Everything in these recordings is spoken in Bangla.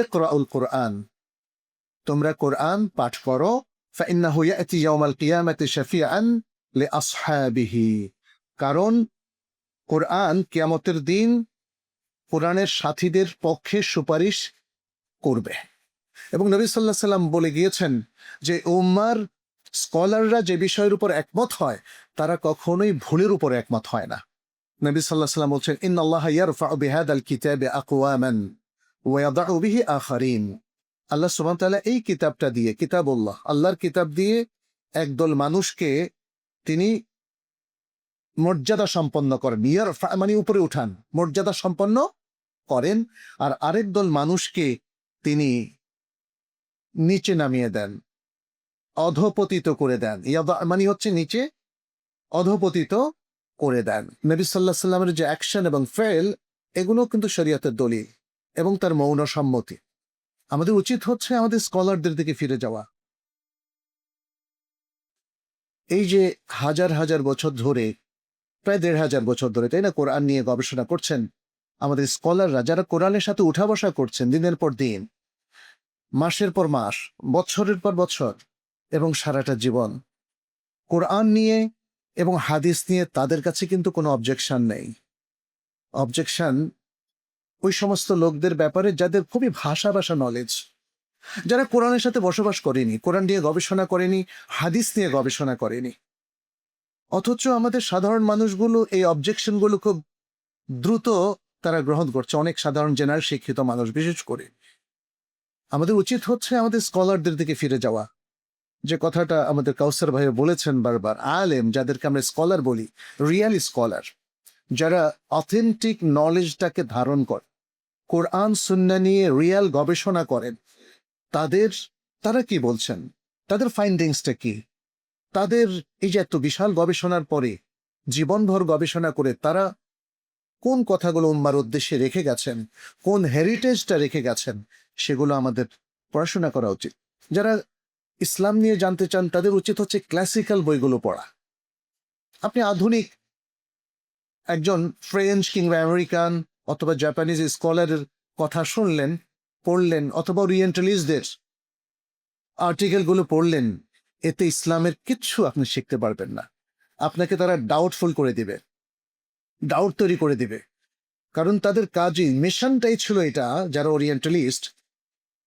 ইকরাউল কুরআন, তোমরা কোরআন পাঠ করো, ফাইন্নাহু ইয়াতি ইয়াউমাল কিয়ামাতি শাফিআন লিআসহাবিহি, কারণ কোরআন কিয়ামতের দিন কোরআনের সাথীদের পক্ষে সুপারিশ করবে। এবং নবী সাল্লাল্লাহু আলাইহি সাল্লাম বলে গিয়েছেন যে উম্মার স্কলাররা যে বিষয়ের উপর একমত হয় তারা কখনোই ভুলের উপর একমত হয় না। নবী সাল্লাল্লাহু আলাইহি সাল্লাম বলছেন, ইন্নাল্লাহা ইয়ারফাউ বিহাদাল কিতাবি আকওয়ামান ওয়া ইয়াদউ বিহি আখারিন। আল্লাহ সুবহানাহু ওয়া তাআলা এই কিতাবটা দিয়ে, কিতাবুল্লাহ, আল্লাহর কিতাব দিয়ে একদল মানুষকে তিনি মর্যাদা সম্পন্ন করেন। ইয়ারফা মানে উপরে উঠান, মর্যাদা সম্পন্ন করেন, আর আরেক দল মানুষকে তিনি নিচে নামিয়ে দেন, অধপতিত করে দেন। ইয়াদা মানে হচ্ছে নিচে, অধপতিত করে দেন। নবী সাল্লাল্লাহু আলাইহি সাল্লামের যে অ্যাকশন এবং ফেল, এগুলো কিন্তু শরীয়তের দলিল এবং তার মৌন সম্মতি। আমাদের উচিত হচ্ছে আমাদের স্কলারদের দিকে ফিরে যাওয়া। এই যে হাজার হাজার বছর ধরে, প্রায় ১,৫০০ বছর ধরে, তাই না, কোরআন নিয়ে গবেষণা করছেন আমাদের স্কলাররা, যারা কোরআনের সাথে উঠা বসা করছেন দিনের পর দিন, মাসের পর মাস, বছরের পর বছর এবং সারাটা জীবন, কোরআন নিয়ে এবং হাদিস নিয়ে তাদের কাছে কিন্তু কোনো অবজেকশন নেই। অবজেকশন ওই সমস্ত লোকদের ব্যাপারে যাদের খুবই ভাষা নলেজ, যারা কোরআনের সাথে বসবাস করেনি, কোরআন নিয়ে গবেষণা করেনি, হাদিস নিয়ে গবেষণা করেনি। অথচ আমাদের সাধারণ মানুষগুলো এই অবজেকশনগুলো খুব দ্রুত তারা গ্রহণ করছে, অনেক সাধারণ জেনারেল শিক্ষিত মানুষ বিশেষ করে। আমাদের উচিত হচ্ছে আমাদের স্কলারদের দিকে ফিরে যাওয়া, যে কথাটা আমাদের কাউসার ভাই বলেছেন বারবার, আলেম যাদেরকে আমরা স্কলার বলি, রিয়াল স্কলার, যারা অথেন্টিক নলেজটাকে ধারণ করে, কোরআন সুন্নাহ নিয়ে রিয়াল গবেষণা করেন, তারা কি বলছেন, তাদের ফাইন্ডিংসটা কি, তাদের এই যে এত বিশাল গবেষণার পরে, জীবনভর গবেষণা করে তারা কোন কথাগুলো উম্মার উদ্দেশ্যে রেখে গেছেন, কোন হেরিটেজটা রেখে গেছেন, সেগুলো আমাদের পড়াশোনা করা উচিত। যারা ইসলাম নিয়ে জানতে চান তাদের উচিত হচ্ছে ক্লাসিক্যাল বইগুলো পড়া। আপনি আধুনিক একজন ফ্রেঞ্চ কিংবা আমেরিকান অথবা জাপানিজ স্কলারের কথা শুনলেন, পড়লেন, অথবা ওরিয়েন্টালিস্টদের আর্টিকেলগুলো পড়লেন, এতে ইসলামের কিচ্ছু আপনি শিখতে পারবেন না। আপনাকে তারা ডাউটফুল করে দিবে, ডাউট তৈরি করে দিবে। কারণ তাদের কাজই, মিশনটাই ছিল এটা, যারা ওরিয়েন্টালিস্ট,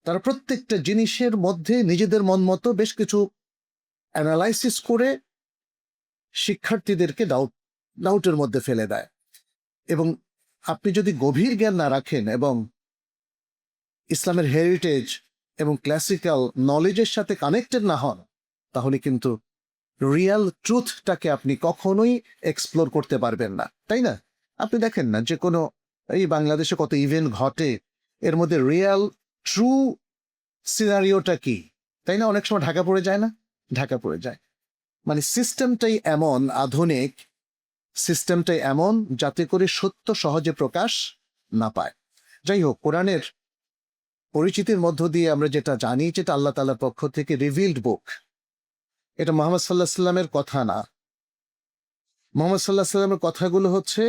তারা প্রত্যেকটা জিনিসের মধ্যে নিজেদের মন মতো বেশ কিছু অ্যানালাইসিস করে শিক্ষার্থীদেরকে ডাউটের মধ্যে ফেলে দেয়। এবং আপনি যদি গভীর জ্ঞান না রাখেন এবং ইসলামের হেরিটেজ এবং ক্লাসিক্যাল নলেজের সাথে কানেক্টেড না হন, তাহলে কিন্তু রিয়াল ট্রুথটাকে আপনি কখনোই এক্সপ্লোর করতে পারবেন না, তাই না? আপনি দেখেন না যে কোনো এই বাংলাদেশে কত ইভেন্ট ঘটে, এর মধ্যে রিয়াল ট্রু সিনারিওটা কি, তাই না? অনেক সময় ঢাকা পড়ে যায় না, ঢাকা পড়ে যায়। মানে সিস্টেমটাই এমন, আধুনিক সিস্টেমটাই এমন যাতে করে সত্য সহজে প্রকাশ না পায়। যাই হোক, কোরআনের পরিচিতির মধ্য দিয়ে আমরা যেটা জানি, যেটা আল্লাহ তাআলার পক্ষ থেকে রিভিলড বুক, এটা মুহাম্মদ সাল্লাল্লাহু আলাইহি সাল্লামের কথা না। মুহাম্মদ সাল্লাল্লাহু আলাইহি সাল্লামের কথাগুলো হচ্ছে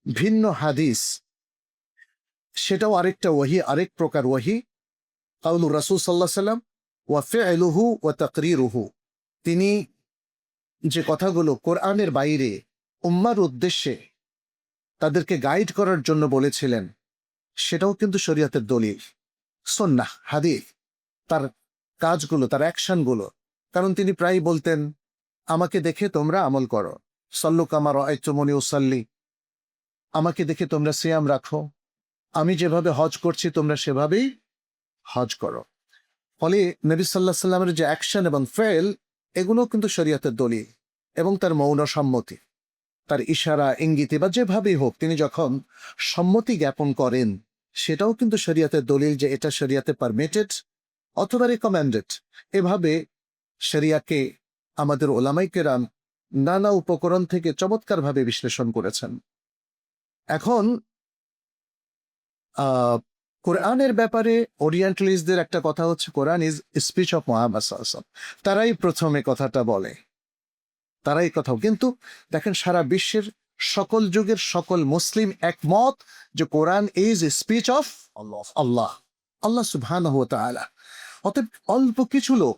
ভিন্ন হাদিস, সেটাও আরেকটা ওয়াহি, আরেক প্রকার ওয়াহি। কাউলুর রাসূল সাল্লাল্লাহু আলাইহি সাল্লাম ওয়া ফি'লুহু ওয়া তাকরিরুহু, তিনি যে কথাগুলো কোরআনের বাইরে উম্মার উদ্দেশ্যে তাদেরকে গাইড করার জন্য বলেছিলেন, সেটাও কিন্তু শরীয়তের দলিল, সুন্নাহ, হাদিস, তার কাজগুলো, তার অ্যাকশনগুলো। কারণ তিনি প্রায় বলতেন, আমাকে দেখে তোমরা আমল করো, সাল্লু কামা রাআইতুমুনি উসাল্লি, আমাকে দেখে তোমরা সিয়াম রাখো, আমি যেভাবে হজ করছি তোমরা সেভাবেই হজ করো। ফলে নবী সাল্লাল্লাহু আলাইহি সাল্লামের যে অ্যাকশন এবং ফেল, এগুলো কিন্তু শরীয়তের দলিল এবং তার মৌন সম্মতি, তার ইশারা, ইঙ্গিতে বা যেভাবেই হোক তিনি যখন সম্মতি জ্ঞাপন করেন, সেটাও কিন্তু শরীয়তের দলিল যে এটা শরীয়তে পারমিটেড অথবা রিকমেন্ডেড। এভাবে শরিয়াকে আমাদের ওলামায়ে কেরাম নানা উপকরণ থেকে চমৎকারভাবে বিশ্লেষণ করেছেন। এখন কোরআনের ব্যাপারে ওরিয়েন্টালিস্টদের একটা কথা হচ্ছে, Quran is speech of Muhammad সাল্লাল্লাহু আলাইহি ওয়াসাল্লাম। তারাই প্রথমে কথাটা বলে, তারাই কথাও। কিন্তু দেখেন, সারা বিশ্বের সকল যুগের সকল মুসলিম একমত যে কোরআন ইজ স্পিচ অফ আল্লাহ। আল্লাহ সুবহানাহু ওয়া তাআলা। অতএব অল্প কিছু লোক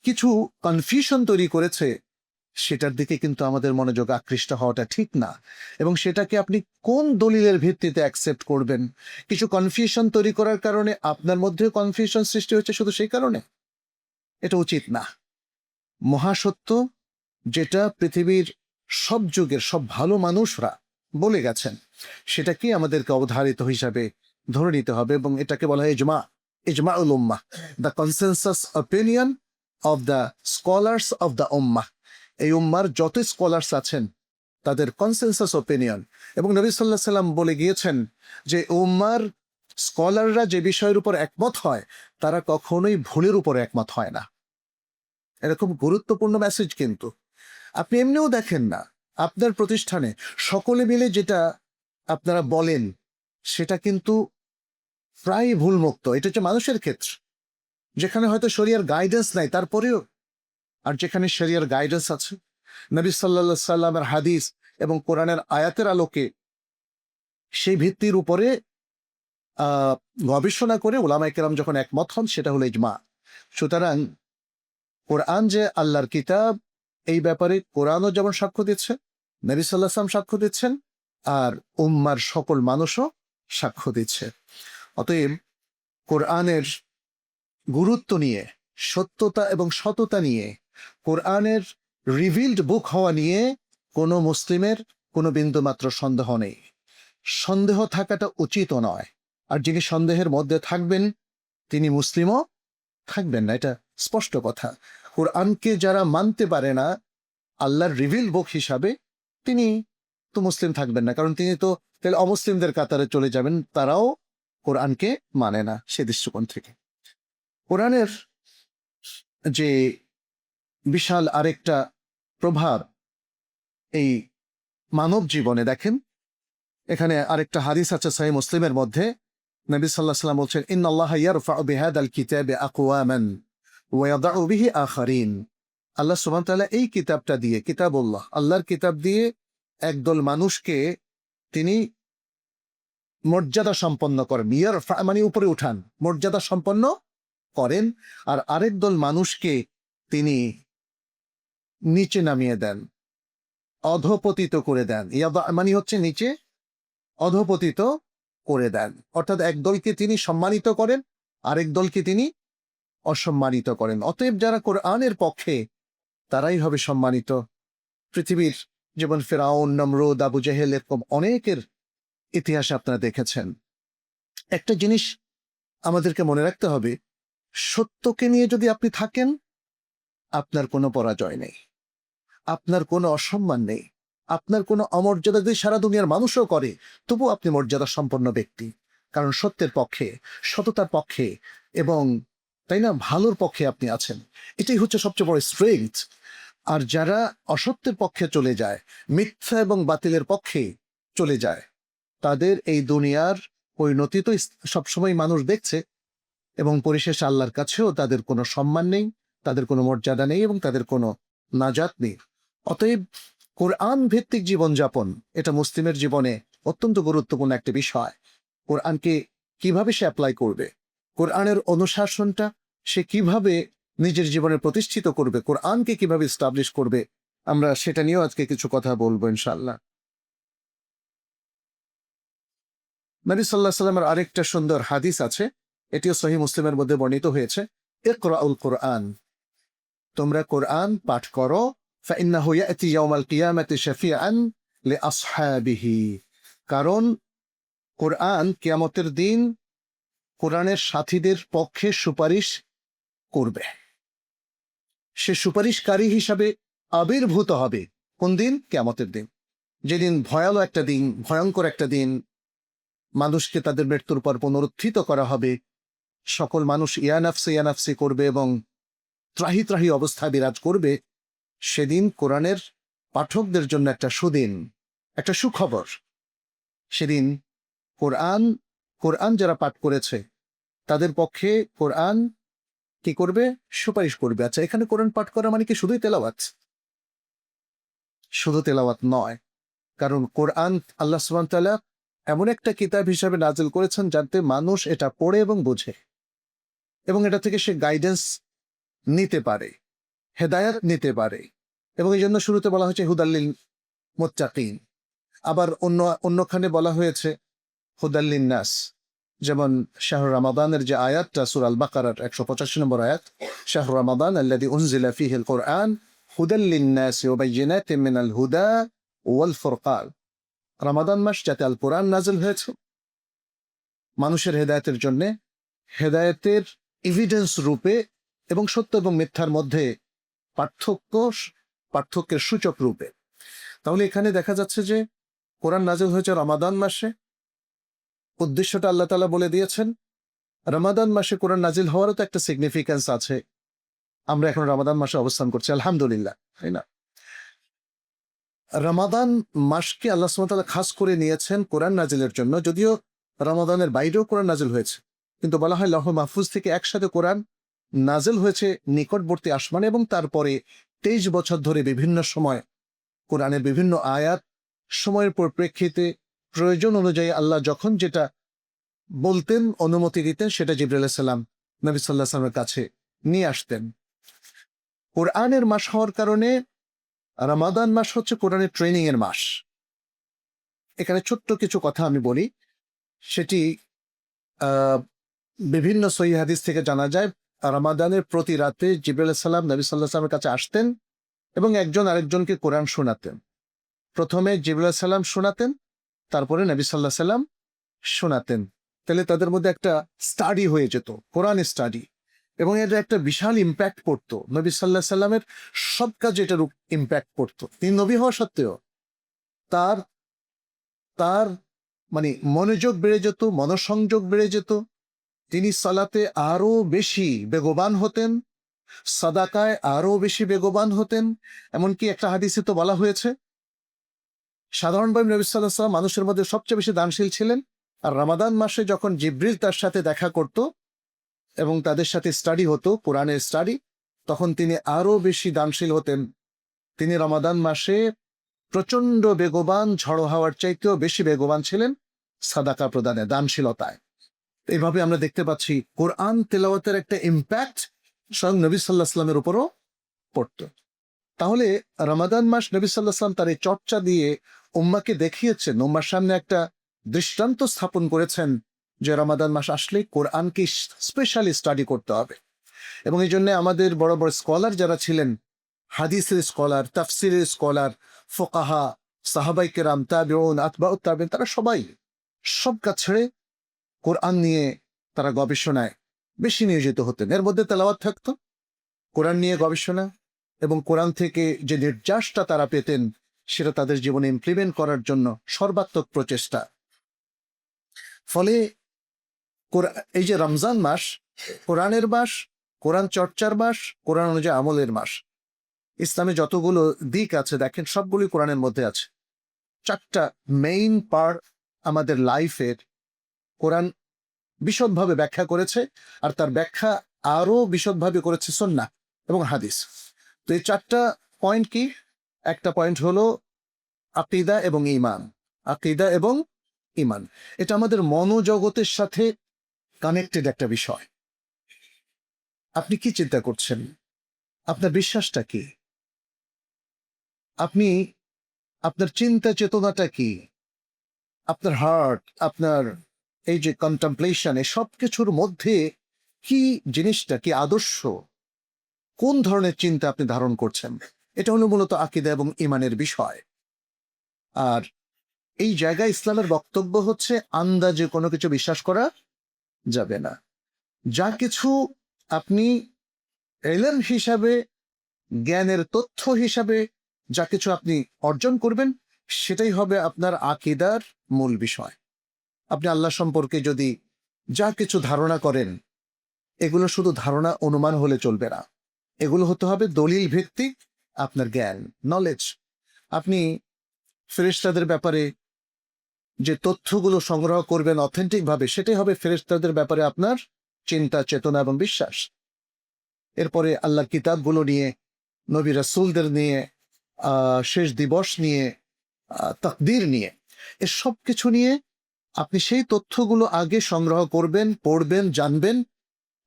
কিছু কনফিউশন তৈরি করেছে, সেটার দিকে কিন্তু আমাদের মনোযোগ আকৃষ্ট হওয়াটা ঠিক না। এবং সেটাকে আপনি কোন দলিলের ভিত্তিতে অ্যাকসেপ্ট করবেন? কিছু কনফিউশন তৈরি করার কারণে আপনার মধ্যেও কনফিউশন সৃষ্টি হচ্ছে শুধু সেই কারণে? এটা উচিত না। মহাসত্য যেটা পৃথিবীর সব যুগের সব ভালো মানুষরা বলে গেছেন, সেটাকে আমাদেরকে অবধারিত হিসাবে ধরে নিতে হবে, এবং এটাকে বলা হয় ইজমা, ইজমাউল উম্মাহ, the consensus opinion of the scholars of the উম্মাহ। এই উম্মার যত স্কলার্স আছেন তাদের কনসেনসাস ওপিনিয়ন। এবং নবী সাল্লাল্লাহু আলাইহি সাল্লাম বলে গিয়েছেন যে উম্মার স্কলাররা যে বিষয়ের উপর একমত হয় তারা কখনোই ভুলের উপর একমত হয় না। এরকম গুরুত্বপূর্ণ মেসেজ কিন্তু আপনি এমনিও দেখেন না, আপনার প্রতিষ্ঠানে সকলে মিলে যেটা আপনারা বলেন সেটা কিন্তু প্রায় ভুলমুক্ত। এটা হচ্ছে মানুষের ক্ষেত্র, যেখানে হয়তো শরিয়ার গাইডেন্স নাই তারপরেও, আর যেখানে শরিয়ার গাইডেন্স আছে, নবী সাল্লাল্লাহু আলাইহি সাল্লামের হাদিস এবং কোরআনের আয়াতের আলোকে সেই ভিত্তির উপরে গবেষণা করে ওলামায়ে কেরাম যখন একমত হন, সেটা হলো ইজমা। সুতরাং কোরআন যে আল্লাহর কিতাব, এই ব্যাপারে কোরআনও যেমন সাক্ষ্য দিচ্ছে, নবী সাল্লাল্লাহু আলাইহি ওয়াসাল্লাম সাক্ষ্য দিচ্ছেন, আর উম্মার সকল মানুষও সাক্ষ্য দিচ্ছে। অতএব কোরআনের গুরুত্ব নিয়ে, সত্যতা এবং সততা নিয়ে, কোরআনের রিভিলড বুক হওয়া নিয়ে কোনো মুসলিমের কোনো বিন্দুমাত্র সন্দেহ নেই। সন্দেহ থাকাটা উচিত নয়। আর যিনি সন্দেহের মধ্যে থাকবেন তিনি মুসলিমও থাকবেন না, এটা স্পষ্ট কথা। কোরআনকে যারা মানতে পারে না আল্লাহর রিভিল বুক হিসাবে, তিনি তো মুসলিম থাকবেন না, কারণ তিনি তো তাহলে অমুসলিমদের কাতারে চলে যাবেন, তারাও কোরআনকে মানে না সে দৃষ্টিকোণ থেকে। কোরআনের যে বিশাল আরেকটা প্রভাব এই মানব জীবনে, দেখেন এখানে আরেকটা হাদিস আছে সহিহ মুসলিমের মধ্যে, নবী সাল্লাল্লাহু আলাইহি ওয়াসাল্লাম বলছেন, ইন্নাল্লাহা ইয়ারফাউ বিহাদাল কিতাবি আকওয়ামান ওয়া ইয়াদাউ বিহি আখারিন। আল্লাহ সুবহানাহু ওয়া তাআলা এই কিতাবটা দিয়ে, কিতাবুল্লাহ, আল্লাহর কিতাব দিয়ে একদল মানুষকে তিনি মর্যাদা সম্পন্ন করেন। ইয়ারফা মানে উপরে উঠান, মর্যাদা সম্পন্ন করেন, আর আরেক দল মানুষকে তিনি নিচে নামিয়ে দেন, অধপতিত করে দেন। ইয়াদা মানে হচ্ছে নিচে, অধপতিত করে দেন। অর্থাৎ এক দলকে তিনি সম্মানিত করেন, আরেক দলকে তিনি অসম্মানিত করেন। অতএব যারা কোরআনের পক্ষে তারাই হবে সম্মানিত। পৃথিবীর যেমন ফেরাউন, নমরুদ, আবু জেহেল, এরকম অনেকের ইতিহাস আপনারা দেখেছেন। একটা জিনিস আমাদেরকে মনে রাখতে হবে, সত্যকে নিয়ে যদি আপনি থাকেন, আপনার কোনো পরাজয় নেই, আপনার কোনো অসম্মান নেই, আপনার কোনো অমর্যাদা যদি সারা দুনিয়ার মানুষও করে তবু আপনি মর্যাদা সম্পন্ন ব্যক্তি, কারণ সত্যের পক্ষে, সততার পক্ষে এবং তাই না ভালোর পক্ষে আপনি আছেন। এটাই হচ্ছে সবচেয়ে বড় স্ট্রেংথ। আর যারা অসত্যের পক্ষে চলে যায়, মিথ্যা এবং বাতিলের পক্ষে চলে যায়, তাদের এই দুনিয়ার পরিণতি তো সবসময় মানুষ দেখছে, এবং পরিশেষে আল্লাহর কাছেও তাদের কোনো সম্মান নেই, তাদের কোনো মর্যাদা নেই এবং তাদের কোনো নাজাত নেই। অতএব কোরআন ভিত্তিক জীবনযাপন এটা মুসলিমের জীবনে অত্যন্ত গুরুত্বপূর্ণ একটা বিষয়। কোরআনকে কিভাবে সে অ্যাপ্লাই করবে, কোরআনের অনুশাসনটা সে কিভাবে নিজের জীবনে প্রতিষ্ঠিত করবে, কোরআনকে কিভাবে এস্টাবলিশ করবে, আমরা সেটা নিয়েও আজকে কিছু কথা বলবো ইনশাআল্লাহ। নবী সাল্লাল্লাহু আলাইহি ওয়াসাল্লামের আরেকটা সুন্দর হাদিস আছে, এটিও সহিহ মুসলিমের মধ্যে বর্ণিত হয়েছে, ইকরাউল কোরআন, তোমরা কোরআন পাঠ করো, ফাইন্নাহু ইয়াতি ইয়াউমাল কিয়ামাতি শাফিআন লিআসহাবিহি, কারণ কোরআন কিয়ামতের দিন কোরআনের সাথীদের পক্ষে সুপারিশ করবে। সে সুপারিশকারী হিসাবে আবির্ভূত হবে কোন দিন? কিয়ামতের দিন, যেদিন ভয়ালো একটা দিন, ভয়ঙ্কর একটা দিন, মানুষকে তাদের মৃত্যুর পর পুনরুত্থিত করা হবে, সকল মানুষ ইয়ানাফসি ইয়ানাফসি করবে এবং ত্রাহি ত্রাহি অবস্থায় বিরাজ করবে। সেদিন কোরআনের পাঠকদের জন্য একটা সুদিন, একটা সুখবর। সেদিন কোরআন যারা পাঠ করেছে তাদের পক্ষে কোরআন কি করবে? সুপারিশ করবে। আচ্ছা, এখানে কোরআন পাঠ করা মানে কি শুধুই তেলাওয়াত? শুধু তেলাওয়াত নয়, কারণ কোরআন আল্লাহ সুবহানাহু ওয়া তাআলা এমন একটা কিতাব হিসাবে নাজিল করেছেন যাতে মানুষ এটা পড়ে এবং বোঝে। এবং এটা থেকে সে গাইডেন্স নিতে পারে, হেদায়াত নিতে পারে। এবং এই জন্য শুরুতে বলা হয়েছে হুদাল্লিল মুত্তাকিন। আবার অন্যখানে বলা হয়েছে হুদাল্লিন নাস। যেমন শাহরু রমাদানের যে আয়াতটা সূরা আল বাকারার 185 নম্বর আয়াত, শাহরু রমাদান আল্লাযী উনজিলা ফীহিল কুরআন হুদাল্লিন নাস ওয়া বাইয়িনাতিন মিনাল হুদা ওয়াল ফুরকান। রমাদান মাস যাতে আল কোরআন নাযিল হয়েছে মানুষের হেদায়েতের জন্য, হেদায়েতের এভিডেন্স রূপে এবং সত্য এবং মিথ্যার মধ্যে পার্থক্যের সূচক রূপে। তাহলে এখানে দেখা যাচ্ছে যে কোরআন নাযিল হয়েছে রমাদান মাসে। উদ্দেশ্যটা আল্লাহ তাআলা বলে দিয়েছেন। রমাদান মাসে কোরআন নাযিল হওয়ারও তো একটা সিগনিফিক্যান্স আছে। আমরা এখন রমাদান মাসে অবস্থান করছি, আলহামদুলিল্লাহ, তাই না? রমাদান মাসকে আল্লাহ সুবহানাহু ওয়া তাআলা খাস করে নিয়েছেন কোরআন নাযিলের জন্য। যদিও রমাদানের বাইরেও কোরআন নাযিল হয়েছে, কিন্তু বলা হয় লৌহ মাহফুজ থেকে একসাথে কোরআন নাযিল হয়েছে নিকটবর্তী আসমানে, এবং তারপরে 23 বছর ধরে বিভিন্ন সময় কোরআনের বিভিন্ন আয়াত সময়ের পরিপ্রেক্ষিতে প্রয়োজন অনুযায়ী আল্লাহ যখন যেটা বলতেন, অনুমতি দিতেন, সেটা জিবরাইল আলাইহিস সালাম নবী সাল্লাল্লাহু আলাইহি ওয়াসাল্লামের কাছে নিয়ে আসতেন। কোরআনের মাস হওয়ার কারণে রমাদান মাস হচ্ছে কোরআনের ট্রেনিং এর মাস। এখানে ছোট্ট কিছু কথা আমি বলি, সেটি বিভিন্ন সহিহ হাদিস থেকে জানা যায়। রমাদানের প্রতি রাতে জিবরাইল আলাইহিস সালাম নবী সাল্লাল্লাহু আলাইহি ওয়াসাল্লামের কাছে আসতেন এবং একজন আরেকজনকে কোরআন শোনাতেন। প্রথমে জিবরাইল আলাইহিস সালাম শোনাতেন, তারপরে নবী সাল্লাল্লাহু আলাইহি ওয়াসাল্লাম শোনাতেন। তাহলে তাদের মধ্যে একটা স্টাডি হয়ে যেত, কোরআন স্টাডি, এবং এটা একটা বিশাল ইম্প্যাক্ট পড়তো। নবী সাল্লাল্লাহু আলাইহি সাল্লামের সব কাজে এটার ইম্প্যাক্ট পড়তো। তিনি নবী হওয়া সত্ত্বেও তার তার মানে মনোযোগ বেড়ে যেত, মনোসংযোগ বেড়ে যেত। তিনি সালাতে আরো বেশি বেগবান হতেন, সাদাকায় আরো বেশি বেগবান হতেন। এমনকি একটা হাদিসে তো বলা হয়েছে সাধারণভাবে নবী সাল্লাল্লাহু আলাইহি ওয়াসাল্লাম মানুষের মধ্যে সবচেয়ে বেশি দানশীল ছিলেন, আর রমাদান মাসে যখন জিবরিল তার সাথে দেখা করত এবং তাদের সাথে স্টাডি হতো, কোরআনের স্টাডি, তখন তিনি আরো বেশি দানশীল হতেন। তিনি রমাদান মাসে প্রচন্ড বেগবান, ঝড়ো হাওয়ার চাইতেও বেশি বেগবান ছিলেন সাদাকা প্রদানে, দানশীলতায়। এইভাবে আমরা দেখতে পাচ্ছি কোরআন তেলাওয়াতের একটা ইম্প্যাক্ট স্বয়ং নবী সাল্লাল্লাহু আলাইহি ওয়াসাল্লামের উপরও পড়তো। তাহলে রমাদান মাস নবী সাল্লাল্লাহু আলাইহি ওয়াসাল্লাম তার এই চর্চা দিয়ে উম্মাকে দেখিয়েছেন, উম্মার সামনে একটা দৃষ্টান্ত স্থাপন করেছেন যে রমাদান মাস আসলে কোরআনকে স্পেশালি স্টাডি করতে হবে। এবং এই জন্য আমাদের বড় বড় স্কলার যারা ছিলেন, হাদিসের স্কলার, তাফসিরের স্কলার, ফুকাহা, সাহাবাই কেরাম, তাবিউন, আতবাউত তাবিউন, তারা সবাই সব কাজ ছেড়ে কোরআন নিয়ে তারা গবেষণায় বেশি নিয়োজিত হতেন। এর মধ্যে তেলাওয়াত থাকতো, কোরআন নিয়ে গবেষণা, এবং কোরআন থেকে যে নির্যাসটা তারা পেতেন সেটা তাদের জীবনে ইমপ্লিমেন্ট করার জন্য সর্বাত্মক প্রচেষ্টা। ফলে এই যে রমজান মাস কোরআনের মাস, কোরআন চর্চার মাস, কোরআন অনুযায়ী আমলের মাস। ইসলামে যতগুলো দিক আছে দেখেন সবগুলি কোরআনের মধ্যে আছে। 4টা মেইন পার্ট আমাদের লাইফের কোরআন বিশদভাবে ব্যাখ্যা করেছে, আর তার ব্যাখ্যা আরো বিশদভাবে করেছে সুন্নাহ এবং হাদিস। তো এই 4টা পয়েন্ট কি? একটা পয়েন্ট হলো আকীদা এবং ঈমান। আকীদা এবং ঈমান এটা আমাদের মনোজগতের সাথে কানেক্টেড একটা বিষয়। আপনি কি চিন্তা করছেন? আপনার বিশ্বাসটা কি? আপনার চিন্তা চেতনাটা কি? আপনার হার্ট, আপনার এই যে কন্টেমপ্লেশন, এই সব কিছুর মধ্যে কি জিনিসটা, কি আদর্শ, কোন ধরনের চিন্তা আপনি ধারণ করছেন? এটা হলো মূলত আকীদা এবং ঈমানের বিষয়। আর এই জায়গায় ইসলামের বক্তব্য হচ্ছে আন্দাজে কোনো কিছু বিশ্বাস করা যাবে না। যা কিছু আপনি ইলম হিসাবে, জ্ঞানের তথ্য হিসাবে যা কিছু আপনি অর্জন করবেন, সেটাই হবে আপনার আকীদার মূল বিষয়। আপনি আল্লাহ সম্পর্কে যদি যা কিছু ধারণা করেন, এগুলো শুধু ধারণা, অনুমান হলে চলবে না। এগুলো হতে হবে দলিল ভিত্তিক আপনার জ্ঞান, নলেজ। আপনি ফেরেশতাদের ব্যাপারে যে তথ্যগুলো সংগ্রহ করবেন অথেন্টিক ভাবে, সেটাই হবে ফেরেশতাদের ব্যাপারে আপনার চিন্তা, চেতনা এবং বিশ্বাস। এরপরে আল্লাহর কিতাবগুলো নিয়ে, নবী রাসূলদের নিয়ে, শেষ দিবস নিয়ে, তাকদীর নিয়ে, এসব কিছু নিয়ে আপনি সেই তথ্যগুলো আগে সংগ্রহ করবেন, পড়বেন, জানবেন,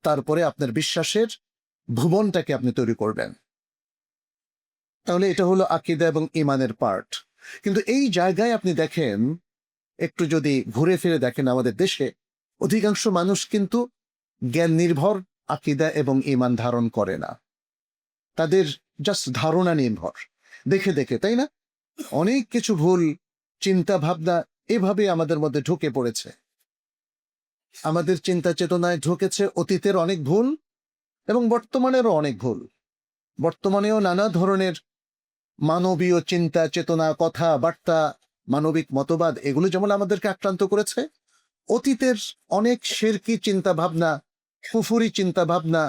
তারপরে আপনার বিশ্বাসের ভুবনটাকে আপনি তৈরি করবেন। তাহলে এটা হলো আকীদা এবং ঈমানের পার্ট। কিন্তু এই জায়গায় আপনি দেখেন, একটু যদি ঘুরে ফিরে দেখেন, আমাদের দেশে অধিকাংশ মানুষ কিন্তু জ্ঞান নির্ভর আকীদা এবং ঈমান ধারণ করে না। তাদের জাস্ট ধারণা নির্ভর, দেখে দেখে, তাই না? অনেক কিছু ভুল চিন্তা ভাবনা এভাবে আমাদের মধ্যে ঢুকে পড়েছে। আমাদের চিন্তা চেতনায় ঢুকেছে অতীতের অনেক ভুল এবং বর্তমানেরও অনেক ভুল। বর্তমানেও নানা ধরনের মানবীয় চিন্তা চেতনা, কথা বার্তা, মানবিক মতবাদ, এগুলো যেমন আমাদেরকে আক্রান্ত করেছে, অতীতের অনেক শিরকি চিন্তা ভাবনা, কুফুরি চিন্তা ভাবনা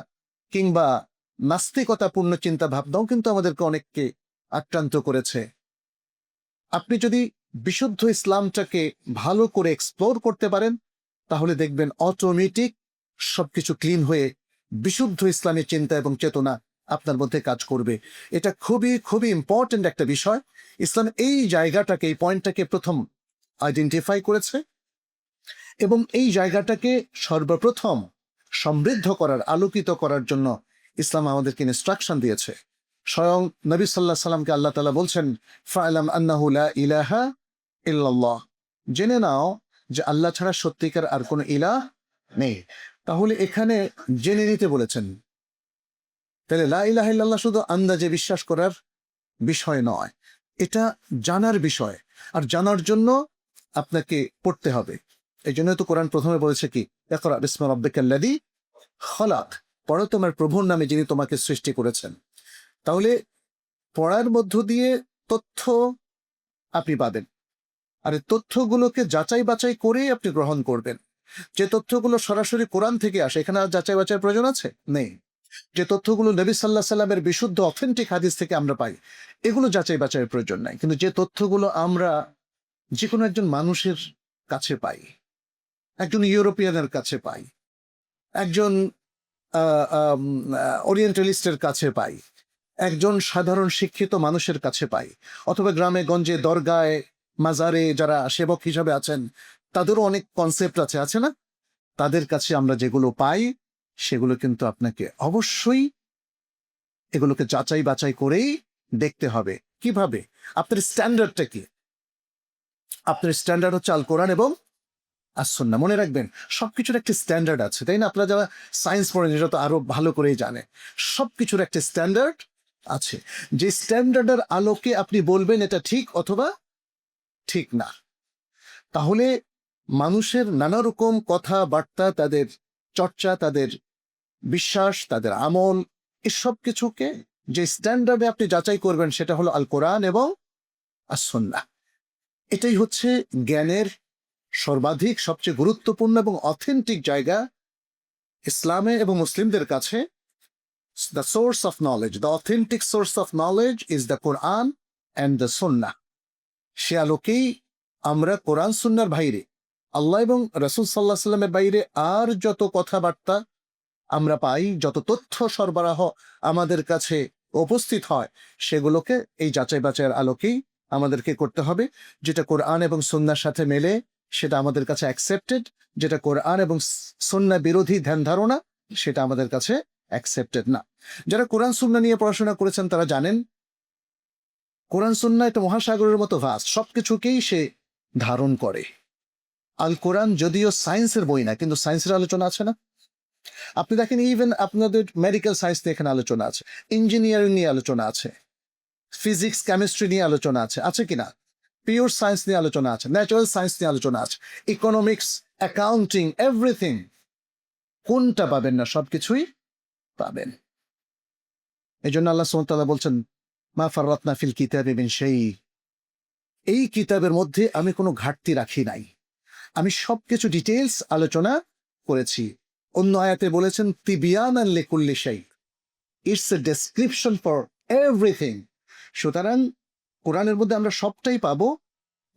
কিংবা নাস্তিকতাপূর্ণ চিন্তা ভাবনাও কিন্তু আমাদেরকে অনেককে আক্রান্ত করেছে। আপনি যদি বিশুদ্ধ ইসলামটাকে ভালো করে এক্সপ্লোর করতে পারেন, তাহলে দেখবেন অটোমেটিক সবকিছু ক্লিন হয়ে বিশুদ্ধ ইসলামী চিন্তা এবং চেতনা আপনার মধ্যে কাজ করবে। এটা খুবই খুবই ইম্পর্টেন্ট একটা বিষয়। ইসলাম এই জায়গাটাকে, এই পয়েন্টটাকে প্রথম আইডেন্টিফাই করেছে এবং এই জায়গাটাকে সর্বপ্রথম সমৃদ্ধ করার, আলোকিত করার জন্য ইসলাম আমাদেরকে ইনস্ট্রাকশন দিয়েছে। স্বয়ং নবী সাল্লাল্লাহু আলাইহি সাল্লামকে আল্লাহ তাআলা বলছেন, ফা'লাম আন্নাহু লা ইলাহা ইল্লাল্লাহ, জেনে নাও যে আল্লাহ ছাড়া সত্যিকার আর কোনো ইলাহ নেই। তাহলে এখানে জেনে নিতে বলেছেন। তাহলে লা ইলাহা ইল্লাল্লাহ শুধু আন্দাজে বিশ্বাস করার বিষয় নয়, এটা জানার বিষয়। আর জানার জন্য আপনাকে পড়তে হবে। এই জন্য তো কোরআন প্রথমে বলেছে কি, ইকরা বিসমি রাব্বিকাল্লাযী খলাক, পড়ো তোমার প্রভুর নামে যিনি তোমাকে সৃষ্টি করেছেন। তাহলে পড়ার মধ্য দিয়ে তথ্য আপনি পাবেন, আর এই তথ্যগুলোকে যাচাই বাছাই করেই আপনি গ্রহণ করবেন। যে তথ্যগুলো সরাসরি কোরআন থেকে আসে, এখানে আর যাচাই বাছাইয়ের প্রয়োজন আছে? নেই। যে তথ্যগুলো নবী সাল্লাল্লাহু আলাইহি সাল্লামের বিশুদ্ধ অথেন্টিক হাদিস থেকে আমরা পাই, এগুলো যাচাই বাছাইয়ের প্রয়োজন নাই। কিন্তু যে তথ্যগুলো আমরা যে কোনো একজন মানুষের কাছে পাই, একজন ইউরোপিয়ানের কাছে পাই, একজন ওরিয়েন্টালিস্টের কাছে পাই, একজন সাধারণ শিক্ষিত মানুষের কাছে পাই, অথবা গ্রামে গঞ্জে দরগায় মাজারে যারা সেবক হিসাবে আছেন, তাদেরও অনেক কনসেপ্ট আছে না? তাদের কাছে আমরা যেগুলো পাই, সেগুলো কিন্তু আপনাকে অবশ্যই এগুলোকে যাচাই বাছাই করেই দেখতে হবে। কিভাবে? আপনার স্ট্যান্ডার্ডটা কি? আপনার স্ট্যান্ডার্ড হচ্ছে আল কোরআন এবং আসুন্নাহ। মনে রাখবেন, সবকিছুর একটা স্ট্যান্ডার্ড আছে, তাই না? আপনারা যারা সায়েন্স পড়েন এটা তো আরো ভালো করেই জানে, সবকিছুর একটা স্ট্যান্ডার্ড আছে। যে স্ট্যান্ডার্ডের আলোকে আপনি বলবেন এটা ঠিক অথবা ঠিক না। তাহলে মানুষের নানা রকম কথাবার্তা, তাদের চর্চা, তাদের বিশ্বাস, তাদের আমল, এসব কিছুকে যে স্ট্যান্ডার্ডে আপনি যাচাই করবেন, সেটা হলো আল কোরআন এবং আসুন্নাহ। এটাই হচ্ছে জ্ঞানের সর্বাধিক সবচেয়ে গুরুত্বপূর্ণ এবং অথেন্টিক জায়গা ইসলামে এবং মুসলিমদের কাছে। The source of knowledge, the authentic source of knowledge is the Quran and the সুন্নাহ। সে আলোকেই আমরা কোরআন সুন্নার বাইরে, আল্লাহ এবং রাসূল সাল্লাল্লাহু আলাইহি সাল্লামের বাইরে আর যত কথাবার্তা আমরা পাই, যত তথ্য সরবরাহ আমাদের কাছে উপস্থিত হয়, সেগুলোকে এই যাচাই বাছাইয়ের আলোকেই আমাদেরকে করতে হবে। যেটা কোরআন এবং সুন্নাহর সাথে মেলে, সেটা আমাদের কাছে অ্যাকসেপ্টেড। যেটা কোরআন এবং সুন্নাহ বিরোধী ধ্যান ধারণা, সেটা আমাদের কাছে অ্যাকসেপ্টেড না। যারা কোরআন সুন্নাহ নিয়ে পড়াশোনা করেছেন তারা জানেন, কোরআন সুন্নাহ এটা মহাসাগরের মতো ভাস্ট, সবকিছুকেই সে ধারণ করে। আল কোরআন যদিও সায়েন্সের বই না, কিন্তু সায়েন্সের আলোচনা আছে না? আপনি দেখেন, ইভেন আপনাদের মেডিকেল সায়েন্স নিয়ে এখানে আলোচনা আছে, ইঞ্জিনিয়ারিং নিয়ে আলোচনা আছে, ফিজিক্স কেমিস্ট্রি নিয়ে আলোচনা আছে কিনা? পিওর সায়েন্স নিয়ে আলোচনা আছে, ন্যাচারাল সায়েন্স নিয়ে আলোচনা আছে, ইকোনমিক্স, অ্যাকাউন্টিং, এভরিথিং। কোনটা পাবেন না? সবকিছুই পাবেন। এই জন্য আল্লাহ সুবহানাহু ওয়া তাআলা বলছেন, মা ফাররাতনা ফিল কিতাবি মিন শাই, এই কিতাবের মধ্যে আমি কোনো ঘাটতি রাখি নাই, আমি সবকিছু ডিটেইলস আলোচনা করেছি। অন্য আয়াতে বলেছেন তিবিয়ানান লিকুল্লি শাই, it's a description for everything. সুতরাং কোরআনের মধ্যে আমরা সবটাই পাবো,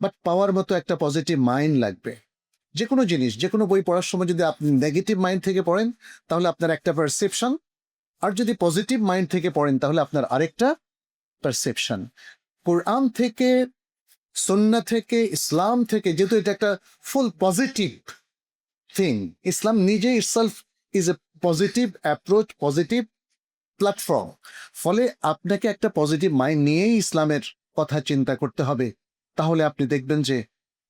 বাট পাওয়ার মতো একটা পজিটিভ মাইন্ড লাগবে। যে কোনো জিনিস, যে কোনো বই পড়ার সময় যদি আপনি নেগেটিভ মাইন্ড থেকে পড়েন, তাহলে আপনার একটা পারসেপশন, আর যদি পজিটিভ মাইন্ড থেকে পড়েন, তাহলে আপনার আরেকটা পারসেপশন। কোরআন থেকে, সুন্নাহ থেকে, ইসলাম থেকে, যেহেতু এটা একটা ফুল পজিটিভ থিং, ইসলাম নিজে itself is a positive approach, positive platform. ফলে আপনাকে একটা পজিটিভ মাইন্ড নিয়েই ইসলামের কথা চিন্তা করতে হবে। তাহলে আপনি দেখবেন যে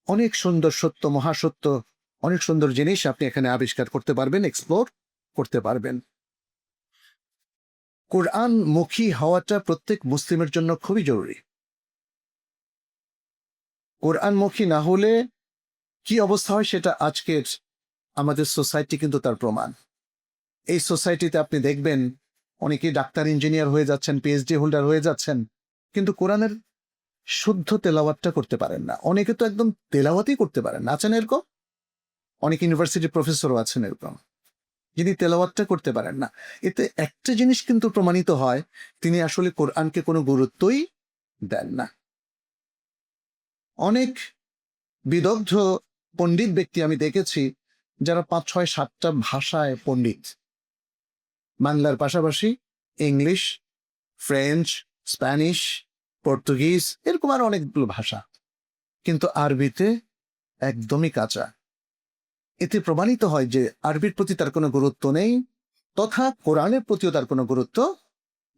অনেক সুন্দর সত্য, মহাসত্য, অনেক সুন্দর জিনিস আপনি এখানে আবিষ্কার করতে পারবেন, এক্সপ্লোর করতে পারবেন। কোরআন মুখী হওয়াটা প্রত্যেক মুসলিমের জন্য খুবই জরুরি। কোরআন মুখী না হলে কি অবস্থা হয় সেটা আজকের আমাদের সোসাইটি কিন্তু তার প্রমাণ। এই সোসাইটিতে আপনি দেখবেন অনেকেই ডাক্তার, ইঞ্জিনিয়ার হয়ে যাচ্ছেন, পিএইচডি হোল্ডার হয়ে যাচ্ছেন, কিন্তু কোরআনের শুদ্ধ তেলাওয়াতটা করতে পারেন না। অনেকে তো একদম তেলাওয়াতই করতে পারেন না, আছেন এরকম। অনেক ইউনিভার্সিটির প্রফেসরও আছেন এরকম, যিনি তেলাওয়াতটা করতে পারেন না। এতে একটা জিনিস কিন্তু প্রমাণিত হয়, তিনি আসলে কোরআনকে কোনো গুরুত্বই দেন না। অনেক বিদগ্ধ পণ্ডিত ব্যক্তি আমি দেখেছি যারা 5, 6, 7টা ভাষায় পণ্ডিত, বাংলার পাশাপাশি ইংলিশ, ফ্রেঞ্চ, স্প্যানিশ, পর্তুগিজ, এরকম আর অনেকগুলো ভাষা, কিন্তু আরবিতে একদমই কাঁচা। এতে প্রমাণিত হয় যে আরবির প্রতি তার কোনো গুরুত্ব নেই, তথা কোরআনের প্রতিও তার কোনো গুরুত্ব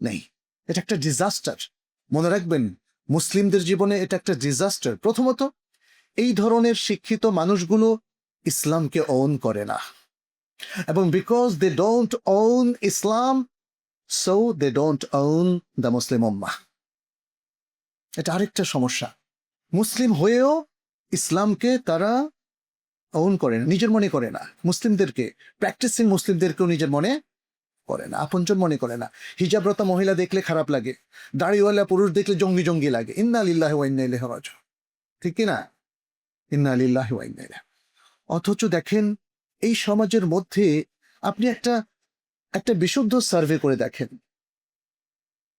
নেই। এটা একটা ডিজাস্টার। মনে রাখবেন, মুসলিমদের জীবনে এটা একটা ডিজাস্টার। প্রথমত, এই ধরনের শিক্ষিত মানুষগুলো ইসলামকে ওন করে না, এবং because they don't own Islam, so they don't own the Muslim উম্মাহ। এটা আরেকটা সমস্যা। মুসলিম হয়েও ইসলামকে তারা ওন করে না, নিজের মনে করে না। মুসলিমদেরকে, প্র্যাকটিসিং মুসলিমদেরকেও নিজের মনে করে না, আপনজন মনে করে না। হিজাবরতা মহিলা দেখলে খারাপ লাগে, দাড়িওয়ালা পুরুষ দেখলে জঙ্গি জঙ্গি লাগে। ইন্না লিল্লাহি ওয়া ইন্না ইলাইহি রাজিউন, ঠিক কি না? ইন্না লিল্লাহি ওয়া ইন্না ইলাইহি। অথচ দেখেন, এই সমাজের মধ্যে আপনি একটা বিশুদ্ধ সার্ভে করে দেখেন,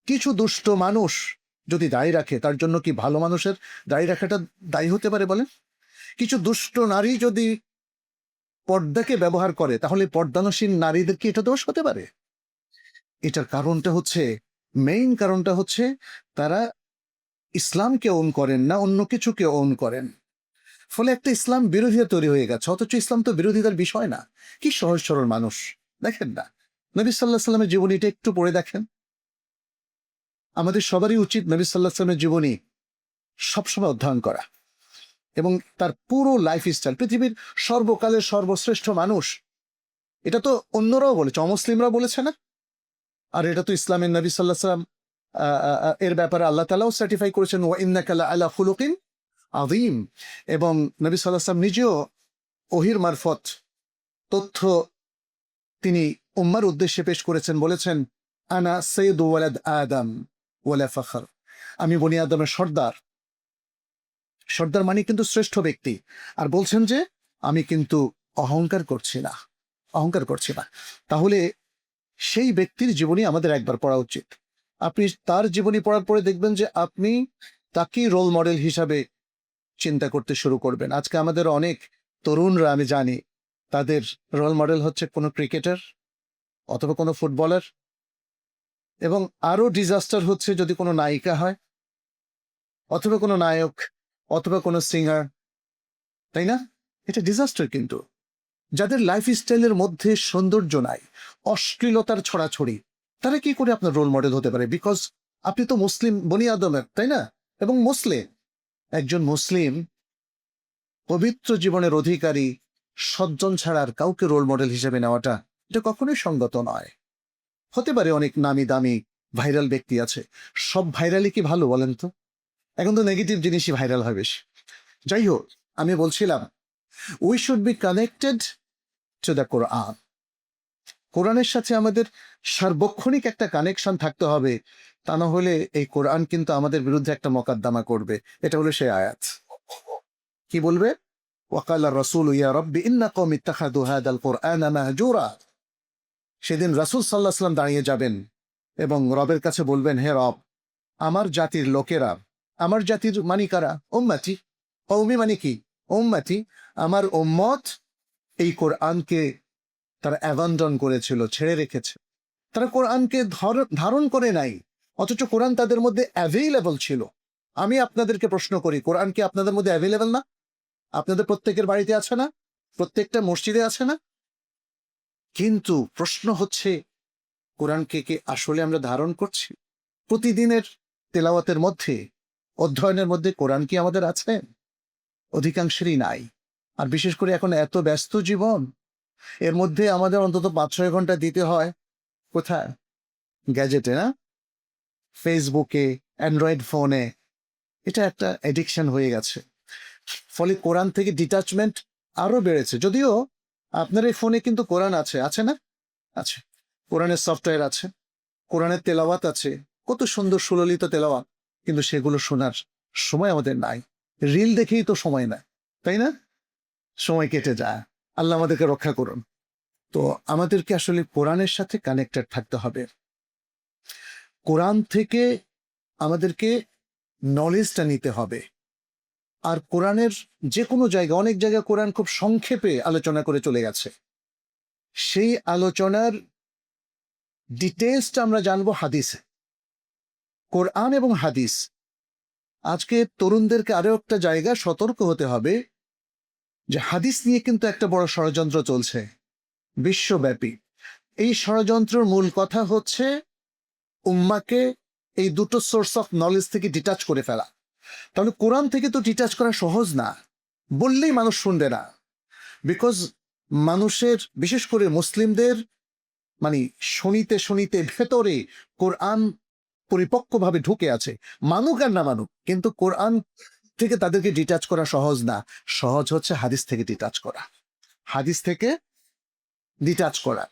কিছু দুষ্ট মানুষ যদি দায়ী রাখে, তার জন্য কি ভালো মানুষের দায়ী রাখাটা দায়ী হতে পারে বলেন? কিছু দুষ্ট নারী যদি পর্দাকে ব্যবহার করে, তাহলে পর্দানসীন নারীদের কি এটা দোষ হতে পারে? এটার কারণটা হচ্ছে, মেইন কারণটা হচ্ছে, তারা ইসলামকে ওন করেন না, অন্য কিছুকে ওন করেন। ফলে একটা ইসলাম বিরোধিতা তৈরি হয়ে গেছে। অথচ ইসলাম তো বিরোধিতার বিষয় না। কি সহজ সরল মানুষ, দেখেন না? নবী সাল্লাহ সাল্লামের জীবনীটা একটু পড়ে দেখেন। আমাদের সবারই উচিত নবী সাল্লাহ সাল্লামের জীবনী সবসময় অধ্যয়ন করা, এবং তার পুরো লাইফ স্টাইল। পৃথিবীর সর্বকালের সর্বশ্রেষ্ঠ মানুষ, এটা তো অন্যরাও বলেছে, অমুসলিমরাও বলেছে না? আর এটা তো ইসলামের নবী সাল্লাহ সাল্লাম এর ব্যাপারে আল্লাহ তাআলাও সার্টিফাই করেছেন, ওয়া ইন্নাকা লাআলা খুলুকিন আযীম। এবং নবী সাল্লাল্লাহু আলাইহি ওয়াসাল্লাম নিজেও ওহীর মারফত তথ্য তিনি উম্মার উদ্দেশ্যে পেশ করেছেন, বলেছেন, আনা সাইয়্যিদু ওয়ালাদ আদম ওয়ালা ফখর। আমি বনি আদমের সর্দার। সর্দার মানে কিন্তু শ্রেষ্ঠ ব্যক্তি। আর বলছেন যে আমি কিন্তু অহংকার করছি না, অহংকার করছি না। তাহলে সেই ব্যক্তির জীবনী আমাদের একবার পড়া উচিত। আপনি তার জীবনী পড়ার পরে দেখবেন যে আপনি তাকেই রোল মডেল হিসাবে চিন্তা করতে শুরু করবেন। আজকে আমাদের অনেক তরুণরা, আমি জানি, তাদের রোল মডেল হচ্ছে কোনো ক্রিকেটার অথবা কোনো ফুটবলার, এবং আরো ডিজাস্টার হচ্ছে যদি কোনো নায়িকা হয়, অথবা কোনো নায়ক, অথবা কোনো সিঙ্গার, তাই না? এটা ডিজাস্টার। কিন্তু যাদের লাইফ স্টাইলের মধ্যে সৌন্দর্য নাই, অশ্লীলতার ছড়াছড়ি, তারা কি করে আপনার রোল মডেল হতে পারে? বিকজ আপনি তো মুসলিম বনি আদমের, তাই না? এবং মুসলিম, একজন মুসলিম পবিত্র জীবনের অধিকারী সজ্জন ছাড়া আর কাউকে রোল মডেল হিসেবে নেওয়াটা এটা কখনোই সঙ্গত নয়। হতে পারে অনেক নামি দামি ভাইরাল ব্যক্তি আছে, সব ভাইরালই কি ভালো বলেন তো? এখন তো নেগেটিভ জিনিসই ভাইরাল হয় বেশি। যাই হোক, আমি বলছিলাম, we should be connected to the Quran. কোরআনের সাথে আমাদের সার্বক্ষণিক একটা কানেকশন থাকতে হবে, তা না হলে এই কোরআন কিন্তু আমাদের বিরুদ্ধে একটা মোকদ্দমা করবে। এটা হলো সেই আয়াত। কি বলবে? ওয়াকাল রাসূল ইয়া রাব্বি ইন্না কওমি ইত্তাখাযু হাযাল কুরআনা মাহজুরা। সেদিন রাসূল সাল্লাল্লাহু আলাইহি ওয়াসাল্লাম দাঁড়িয়ে যাবেন এবং রবের কাছে বলবেন, হে রব, আমার জাতির লোকেরা, আমার জাতির মানে কারা? উম্মতি। কওমি মানে কি? উম্মতি। আমার উম্মত এই কোরআনকে তারা অ্যাবান্ডন করেছিল, ছেড়ে রেখেছে। তারা কোরআনকে ধারণ করে নাই, অথচ কোরআন তাদের মধ্যে অ্যাভেইলেবল ছিল। আমি আপনাদেরকে প্রশ্ন করি, কোরআন কি আপনাদের মধ্যে অ্যাভেইলেবল না? আপনাদের প্রত্যেকের বাড়িতে আছে না? প্রত্যেকটা মসজিদে আছে না? কিন্তু প্রশ্ন হচ্ছে, কোরআনকে কি আসলে আমরা ধারণ করছি? প্রতিদিনের তেলাওয়াতের মধ্যে, অধ্যয়নের মধ্যে কোরআন কি আমাদের আছে? অধিকাংশেরই নাই। আর বিশেষ করে এখন এত ব্যস্ত জীবন, এর মধ্যে আমাদের অন্তত 5-6 ঘন্টা দিতে হয় কোথায়? গ্যাজেটে, না? ফেসবুকে, অ্যান্ড্রয়েড ফোনে। এটা একটা অ্যাডিকশন হয়ে গেছে। ফলে কোরআন থেকে ডিটাচমেন্ট আরো বেড়েছে। যদিও আপনার এই ফোনে কিন্তু কোরআন আছে, আছে না? আছে। কোরআনের সফটওয়্যার আছে, কোরআনের তেলাওয়াত আছে, কত সুন্দর সুললিত তেলাওয়াত, কিন্তু সেগুলো শোনার সময় আমাদের নাই। রিল দেখেই তো সময় নাই, তাই না? সময় কেটে যায়। আল্লাহ আমাদেরকে রক্ষা করুন। তো আমাদেরকে আসলে কোরআনের সাথে কানেক্টেড থাকতে হবে। কোরআন থেকে আমাদেরকে নলেজটা নিতে হবে। আর কোরআনের যে কোনো জায়গায়, অনেক জায়গায় কোরআন খুব সংক্ষেপে আলোচনা করে চলে গেছে। সেই আলোচনার ডিটেলসটা আমরা জানবো হাদিসে। কোরআন এবং হাদিস। আজকে তরুণদেরকে আরো একটা জায়গা সতর্ক হতে হবে যে হাদিস নিয়ে কিন্তু একটা বড় ষড়যন্ত্র চলছে বিশ্বব্যাপী। এই ষড়যন্ত্রের মূল কথা হচ্ছে উম্মাকে এই দুটো সোর্স অফ নলেজ থেকে ডিটাচ করে ফেলা। তাহলে কোরআন থেকে তো ডিটাচ করা সহজ না, বললেই মানুষ শুনবে না। বিকজ মানুষের, বিশেষ করে মুসলিমদের, মানে শুনিতে শুনিতে ভেতরে কোরআন পরিপক্কভাবে ঢুকে আছে। মানুক আর না মানুক, কিন্তু কোরআন থেকে তাদেরকে ডিটাচ করা সহজ না। সহজ হচ্ছে হাদিস থেকে ডিটাচ করা। হাদিস থেকে ডিটাচ করা।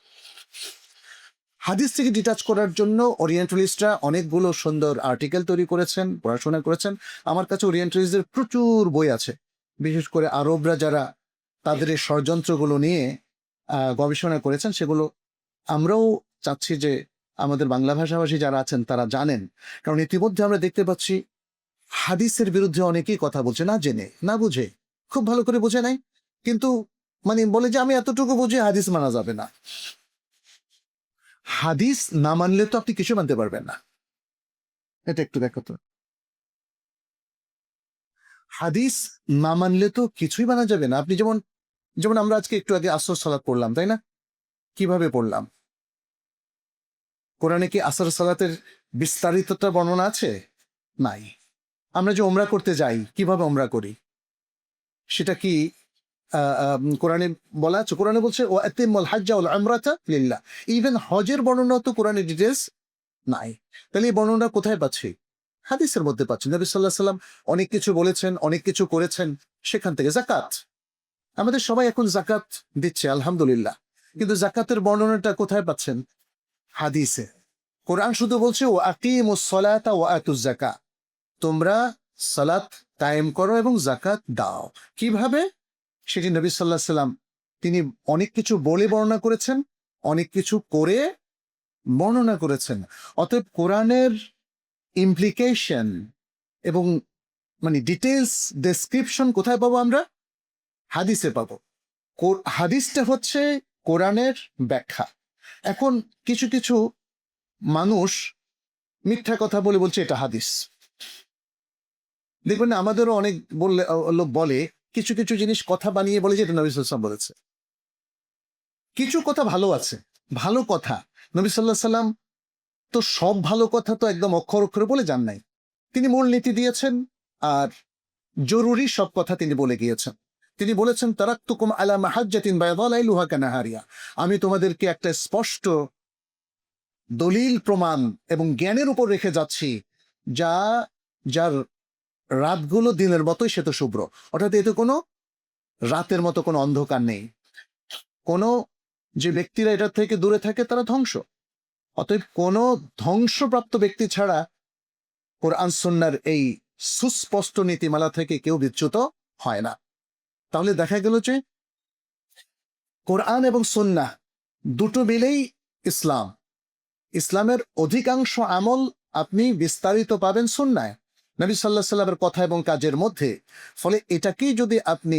হাদিস থেকে ডিটাচ করার জন্য ওরিয়েন্টালিস্টরা অনেকগুলো সুন্দর আর্টিকেল তৈরি করেছেন, পড়াশোনা করেছেন। আমার কাছে ওরিয়েন্টালিস্টদের প্রচুর বই আছে, বিশেষ করে আরবরা যারা তাদের এই ষড়যন্ত্রগুলো নিয়ে গবেষণা করেছেন, সেগুলো আমরাও চাচ্ছি যে আমাদের বাংলা ভাষাভাষী যারা আছেন তারা জানেন। কারণ ইতিমধ্যে আমরা দেখতে পাচ্ছি হাদিসের বিরুদ্ধে অনেকেই কথা বলছে, না জেনে, না বুঝে, খুব ভালো করে বোঝে নাই, কিন্তু মানে বলে যে আমি এতটুকু বুঝি, হাদিস মানা যাবে না। হাদিস না মানলে তো আপনি কিছু মানতে পারবেন না। এটা একটু দেখো তো, হাদিস না মানলে তো কিছুই মানা যাবে না। আপনি যেমন, যেমন আমরা আজকে একটু আগে আসর সালাত পড়লাম, তাই না? কিভাবে পড়লাম? কোরআনে কি আসর সালাতের বিস্তারিতটা বর্ণনা আছে? নাই। আমরা যে ওমরা করতে যাই, কিভাবে ওমরা করি সেটা কি কোরআনে বলা আছে? কোরআনে বলছে ও আতিমুল হাজ্জা ওয়াল উমরাতা লিল্লাহ। ইভেন হজের বর্ণনা তো কোরআনে ডিটেলস নাই। তাহলে এই বর্ণনা কোথায় পাচ্ছি? হাদিসের মধ্যে পাচ্ছি। নবী সাল্লাল্লাহু আলাইহি সাল্লাম অনেক কিছু বলেছেন, অনেক কিছু করেছেন। সেখান থেকে যাকাত, আমাদের সবাই এখন যাকাত দিচ্ছে আলহামদুলিল্লাহ, কিন্তু যাকাতের বর্ণনাটা কোথায় পাচ্ছেন? হাদিসে। কোরআন শুধু বলছে ও আকিমুস সালাতা ওয়া আতুজ যাকাত, তোমরা সালাত কায়েম করো এবং যাকাত দাও। কিভাবে? সেটি নবী সাল্লাল্লাহু আলাইহি সাল্লাম তিনি অনেক কিছু বলে বর্ণনা করেছেন, অনেক কিছু করে বর্ণনা করেছেন। অতএব কোরআনের ইমপ্লিকেশন এবং মানে ডিটেলস ডেসক্রিপশন কোথায় পাবো আমরা? হাদিসে পাবো। হাদিসটা হচ্ছে কোরআনের ব্যাখ্যা। এখন কিছু কিছু মানুষ মিথ্যা কথা বলে বলছে এটা হাদিস। দেখবেন আমাদেরও অনেক বললে লোক বলে কিছু কিছু জিনিস কথা বানিয়ে বলে যে এটা নবী সাল্লাল্লাহু আলাইহি ওয়াসাল্লাম বলেছে। কিছু কথা ভালো আছে, ভালো কথা। নবী সাল্লাল্লাহু আলাইহি ওয়াসাল্লাম তো সব ভালো কথা তো একদম অক্ষর অক্ষরে বলে যান নাই। তিনি মূলনীতি দিয়েছেন, আর জরুরি সব কথা তিনি বলে গিয়েছেন। তিনি বলেছেন তারাকতুকুম আলা মাহাজ্জাতিন বায়দা লাইলুহা কানাহারিয়া, আমি তোমাদেরকে একটা স্পষ্ট দলিল প্রমাণ এবং জ্ঞানের উপর রেখে যাচ্ছি, যা যার রাতগুলো দিনের মতোই শ্বেত শুভ্র। অর্থাৎ এতে কোনো রাতের মতো কোনো অন্ধকার নেই। কোনো যে ব্যক্তিরা এটা থেকে দূরে থাকে তারা ধ্বংস। অতএব কোনো ধ্বংসপ্রাপ্ত ব্যক্তি ছাড়া কোরআন সুন্নাহর এই সুস্পষ্ট নীতিমালা থেকে কেউ বিচ্যুত হয় না। তাহলে দেখা গেল যে কোরআন এবং সুন্নাহ দুটো মিলেই ইসলাম। ইসলামের অধিকাংশ আমল আপনি বিস্তারিত পাবেন সুন্নায়, নবী সাল্লাল্লাহু আলাইহি সাল্লামের কথা এবং কাজের মধ্যে। ফলে এটাকেই যদি আপনি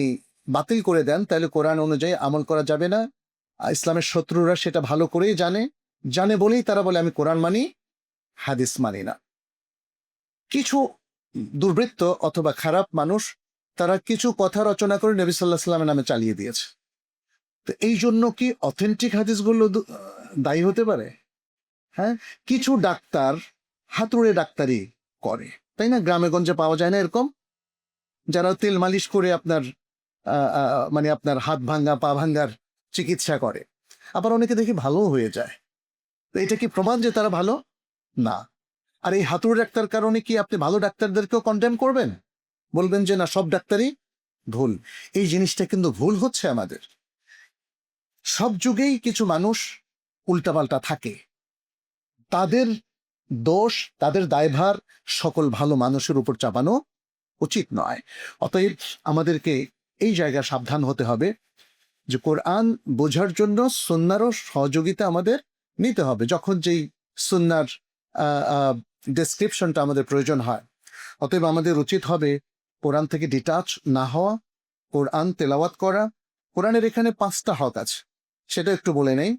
বাতিল করে দেন, তাহলে কোরআন অনুযায়ী আমল করা যাবে না। ইসলামের শত্রুরা সেটা ভালো করেই জানে, জানে বলেই তারা বলে আমি কোরআন মানি, হাদিস মানি না। কিছু দুর্বৃত্ত অথবা খারাপ মানুষ তারা কিছু কথা রচনা করে নবী সাল্লাল্লাহু আলাইহি সাল্লামের নামে চালিয়ে দিয়েছে। তো এই জন্য কি অথেন্টিক হাদিসগুলো দায়ী হতে পারে? হ্যাঁ, কিছু ডাক্তার হাতুড়ে ডাক্তারি করে, তাই না? গ্রামে গঞ্জে পাওয়া যায় না এরকম, যারা তেল মালিশ করে আপনার মানে আপনার হাত ভাঙ্গা পা ভাঙ্গার চিকিৎসা করে। আবার অনেকে দেখি ভালো হয়ে যায়। তো এটা কি প্রমাণ যে তারা ভালো? না। আর এই হাতুড়ে ডাক্তার কারণে কি আপনি ভালো ডাক্তারদেরকেও কন্ডেম করবেন? বলবেন যে না, সব ডাক্তারই ভুল? এই জিনিসটা কিন্তু ভুল হচ্ছে আমাদের। সব যুগেই কিছু মানুষ উল্টাপাল্টা থাকে, তাদের দোষ, তাদের দায়ভার সকল ভালো মানুষের উপর চাপানো উচিত নয়। অতএব আমাদেরকে এই জায়গায় সাবধান হতে হবে যে কোরআন বোঝার জন্য সুন্নারও সহযোগিতা আমাদের নিতে হবে। যখন যেই সুন্নার ডেসক্রিপশনটা আমাদের প্রয়োজন হয়, অতএব আমাদের উচিত হবে কোরআন থেকে ডিটাচ না হওয়া, কোরআন তেলাওয়াত করা। কোরআনের এখানে 5টা হক আছে, সেটা একটু বলে নেই।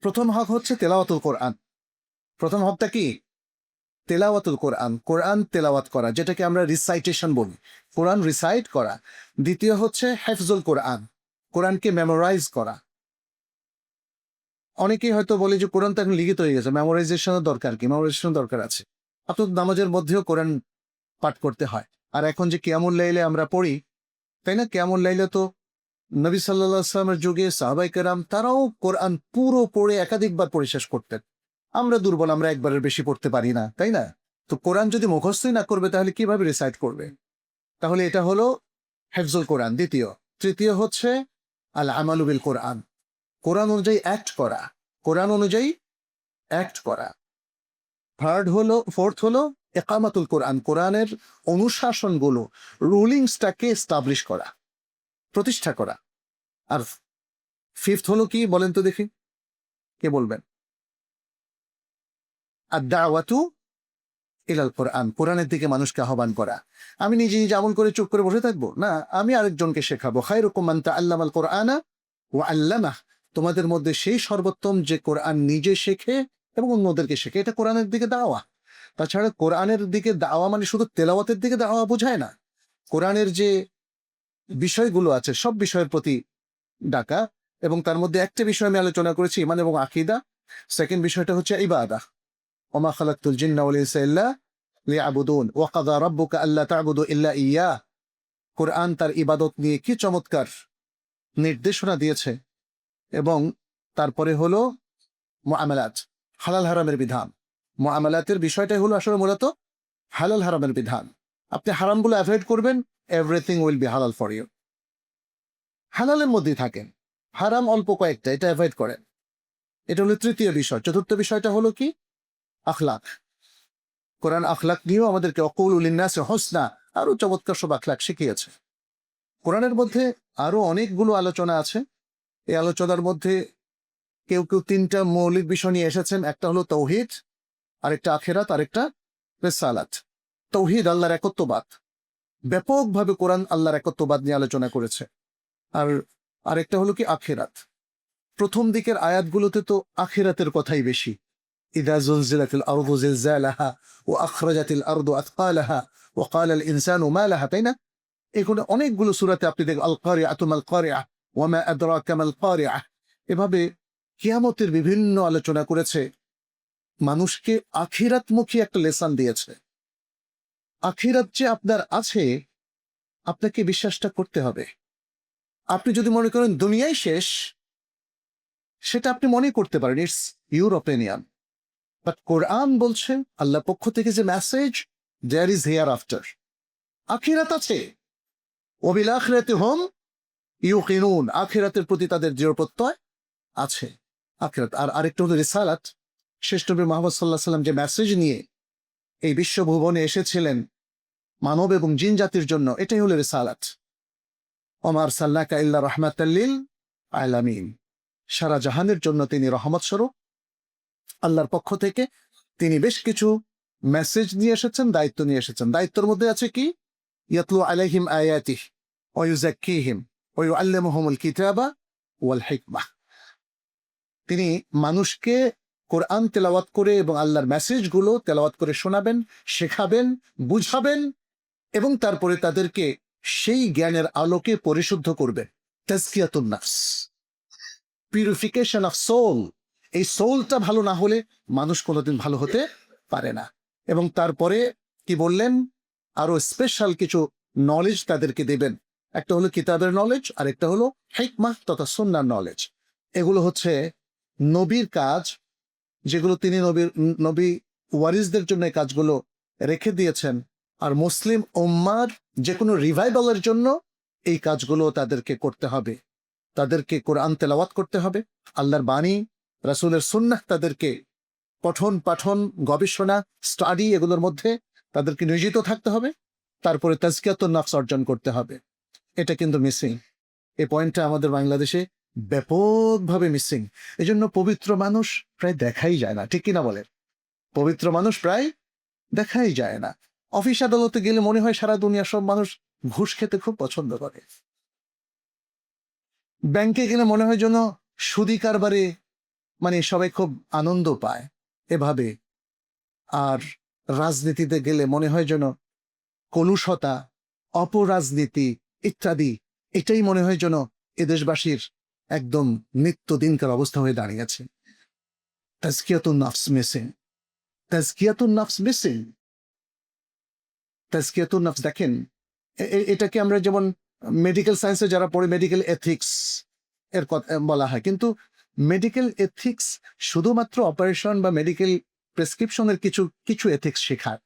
প্রথম হক হচ্ছে তেলাওয়াতুল কোরআন। প্রথম হকটা কি? তেলাওয়াতুল কোরআন, কোরআন তেলাওয়াত করা, যেটাকে আমরা রিসাইটেশন বলি, কোরআন রিসাইট করা। দ্বিতীয় হচ্ছে হেফজুল কোরআন, কোরআনকে মেমোরাইজ করা। অনেকেই হয়তো বলে যে কোরআন তো এখন লিখিত হয়ে গেছে, মেমোরাইজেশনের দরকার কি? মেমোরাইজেশনের দরকার আছে। আপনার নামাজের মধ্যেও কোরআন পাঠ করতে হয়। আর এখন যে কিয়ামুল লাইলে আমরা পড়ি, তাই না? কিয়ামুল লাইলে তো নবী সাল্লাল্লাহু আলাইহি ওয়াসাল্লামের যুগে সাহাবায়ে কেরাম তারাও কোরআন পুরো পড়ে একাধিকবার পড়ে শেষ করতেন। আমরা দুর্বল, আমরা একবারের বেশি পড়তে পারি না, তাই না? তো কোরআন যদি মুখস্থই না করবে তাহলে কিভাবে রিসাইট করবে? তাহলে এটা হলো হেফজুল কোরআন। দ্বিতীয়। তৃতীয় হচ্ছে আল আমালু বিল কোরআন, কোরআন অনুযায়ী অ্যাক্ট করা, কোরআন অনুযায়ী অ্যাক্ট করা। ফোর্থ হলো একামাতুল কোরআন, কোরআনের অনুশাসনগুলো, রুলিংসটাকে এস্টাবলিশ করা, প্রতিষ্ঠা করা। আর ফিফথ হলো কি বলেন তো দেখি, কে বলবেন? আর দাওয়াতু ইলাল কোরআন, কোরআনের দিকে মানুষকে আহ্বান করা। আমি নিজে নিজে আমল করে চুপ করে বসে থাকবো না, আমি আরেকজনকে শেখাবো। খায়রুকুম মান তাআল্লামাল কোরআনা ওয়া আল্লামাহ, তোমাদের মধ্যে সেই সর্বোত্তম যে কোরআন নিজে শেখে এবং অন্যদেরকে শেখে। এটা কোরআনের দিকে দাওয়া। তাছাড়া কোরআনের দিকে দাওয়া মানে শুধু তেলাওয়াতের দিকে দাওয়া বোঝায় না। কোরআনের যে বিষয়গুলো আছে সব বিষয়ের প্রতি ডাকা, এবং তার মধ্যে একটা বিষয় আমি আলোচনা করেছি, ঈমান এবং আকীদা। সেকেন্ড বিষয়টা হচ্ছে ইবাদা। ওমা খালাকতুল জিন্না ওয়াল ইনসা ইল্লা লিয়াবুদুন ওয়া কাযা রাব্বুকা আল্লা তা'বুদু ইল্লা ইয়্যাহ। কোরআন তার ইবাদত নিয়ে কি চমৎকার নির্দেশনা দিয়েছে। এবং তারপরে হলো মুআমালাত, হালাল হারামের বিধান। মুআমালাতের বিষয়টাই হলো আসলে মূলত হালাল হারামের বিধান। আপনি হারামগুলো অ্যাভয়েড করবেন, এভরিথিং উইল বি হালাল ফর ইউ। হালালের মধ্যেই থাকেন, হারাম অল্প কয়েকটা, এটা অ্যাভয়েড করেন। এটা হলো তৃতীয় বিষয়। চতুর্থ বিষয়টা হলো কি? আখলাক। কোরআন আখলাক নিয়েও আমাদেরকে অকুলু লিন্নাসি হুসনা, আরো চমৎকার সব আখলাক শিখিয়েছে। কোরআনের মধ্যে আরো অনেকগুলো আলোচনা আছে। এই আলোচনার মধ্যে কেউ কেউ 3টা মৌলিক বিষয় নিয়ে এসেছেন। একটা হলো তৌহিদ, আরেকটা আখিরাত, আরেকটা রিসালাত। তৌহিদ, আল্লাহর একত্ববাদ। ব্যাপকভাবে কোরআন আল্লাহর একত্ববাদ নিয়ে আলোচনা করেছে। আর আরেকটা হলো কি? আখিরাত। প্রথম দিকের আয়াতগুলোতে তো আখিরাতের কথাই বেশি। ইযা যুলজিলাতিল আরদু জিলজালাহা ওয়া আখরাজাতিল আরদু আথকালাহা ওয়া ক্বালাল ইনসানু মা লাহা, তাই না? এগুলো অনেকগুলো সূরাতে আপনি দেখবেন, আল কারিআতু মাল কারিআহ ওয়া মা আদরাকা মাল কারিআহ। এভাবে কিয়ামতের বিভিন্ন আলোচনা করেছে, মানুষকে আখিরাতমুখী একটা লেসন দিয়েছে। আখিরাত যে আপনার আছে, আপনাকে বিশ্বাসটা করতে হবে। আপনি যদি মনে করেন দুনিয়াই শেষ, সেটা আপনি মনে করতে পারেন, it's your opinion. But Quran বলছে, আল্লাহর পক্ষ থেকে যে message, there is hereafter, আখিরাত আছে। ওয়াবিল আখিরাতি হুম ইউকিনুন, আখিরাতের প্রতি তাদের দৃঢ় প্রত্যয় আছে। আখিরাত। আর আরেকটা হলো রিসালাত। শেষ নবী মুহাম্মদ সাল্লাল্লাহু আলাইহি ওয়াসাল্লাম যে মেসেজ নিয়ে এই বিশ্বভুবনে এসেছিলেন মানব এবং জিন জাতির জন্য, এটাই হলো রিসালাত। ওমা আরসালনাকা ইল্লা রাহমাতাল লিল আলামিন, সারা জাহানের জন্য তিনি রহমত স্বরূপ। আল্লাহর পক্ষ থেকে তিনি বেশ কিছু মেসেজ নিয়ে এসেছেন, দায়িত্ব নিয়ে এসেছেন। দায়িত্বের মধ্যে আছে কি? ইয়াতলু আলাইহিম আয়াতিহি ওয়া ইউযাক্কিহিম ওয়া ইউআল্লিমুহুমুল কিতাবা ওয়াল হিকমাহ। তিনি মানুষকে কোরআন তেলাওয়াত করে এবং আল্লাহর মেসেজগুলো তেলাওয়াত করে শোনাবেন, শেখাবেন, বুঝাবেন, এবং তারপরে তাদেরকে সেই জ্ঞানের আলোকে পরিশুদ্ধ করবে। তাজকিয়াতুন নাফস, পিউরিফিকেশন অফ সোল। এই সোলটা ভালো না হলে মানুষ কোনোদিন ভালো হতে পারে না। এবং তারপরে কি বললেন, আরো স্পেশাল কিছু নলেজ তাদেরকে দেবেন। একটা হলো কিতাবের নলেজ, আর একটা হলো হিকমাহ তথা সুন্নাহর নলেজ। এগুলো হচ্ছে নবীর কাজ, যেগুলো তিনি নবী ওয়ারিসদের জন্য এই কাজগুলো রেখে দিয়েছেন। আর মুসলিম উম্মার যে কোনো রিভাইভালের জন্য এই কাজগুলো তাদেরকে করতে হবে। তাদেরকে কোরআন তেলাওয়াত করতে হবে, আল্লাহর বাণী, রাসূলের সুন্নাহ তাদেরকে পঠন পাঠন, গবেষণা, স্টাডি, এগুলোর মধ্যে তাদেরকে নিয়োজিত থাকতে হবে। তারপরে তাজকিয়াতুন নফস অর্জন করতে হবে। এটা কিন্তু মিসিং। এই পয়েন্টটা আমাদের বাংলাদেশে ব্যাপকভাবে মিসিং। এই জন্য পবিত্র মানুষ প্রায় দেখাই যায় না, ঠিক কিনা বলেন? পবিত্র মানুষ প্রায় দেখাই যায় না। অফিস আদালতে গেলে মনে হয় সারা দুনিয়া সব মানুষ ঘুষ খেতে খুব পছন্দ করে। ব্যাংকে গেলে মনে হয় যেন সুদি কারবারে মানে সবাই খুব আনন্দ পায় এভাবে। আর রাজনীতিতে গেলে মনে হয় যেন কলুষতা, অপরাজনীতি ইত্যাদি, এটাই মনে হয় যেন এদেশবাসীর একদম নিত্যদিনকার অবস্থা হয়ে দাঁড়িয়েছে। তাজকিয়াতুন নফস মিসিং, তাজকিয়াতুন নফস মিসিং। তাজকিয়াতুন নফস দেখেন, এটাকে আমরা যেমন মেডিকেল সায়েন্সে যারা পড়ে মেডিকেল এথিক্স এর কথা বলা হয়, কিন্তু মেডিকেল এথিক্স শুধুমাত্র অপারেশন বা মেডিকেল প্রেসক্রিপশনের কিছু কিছু এথিক্স শেখায়।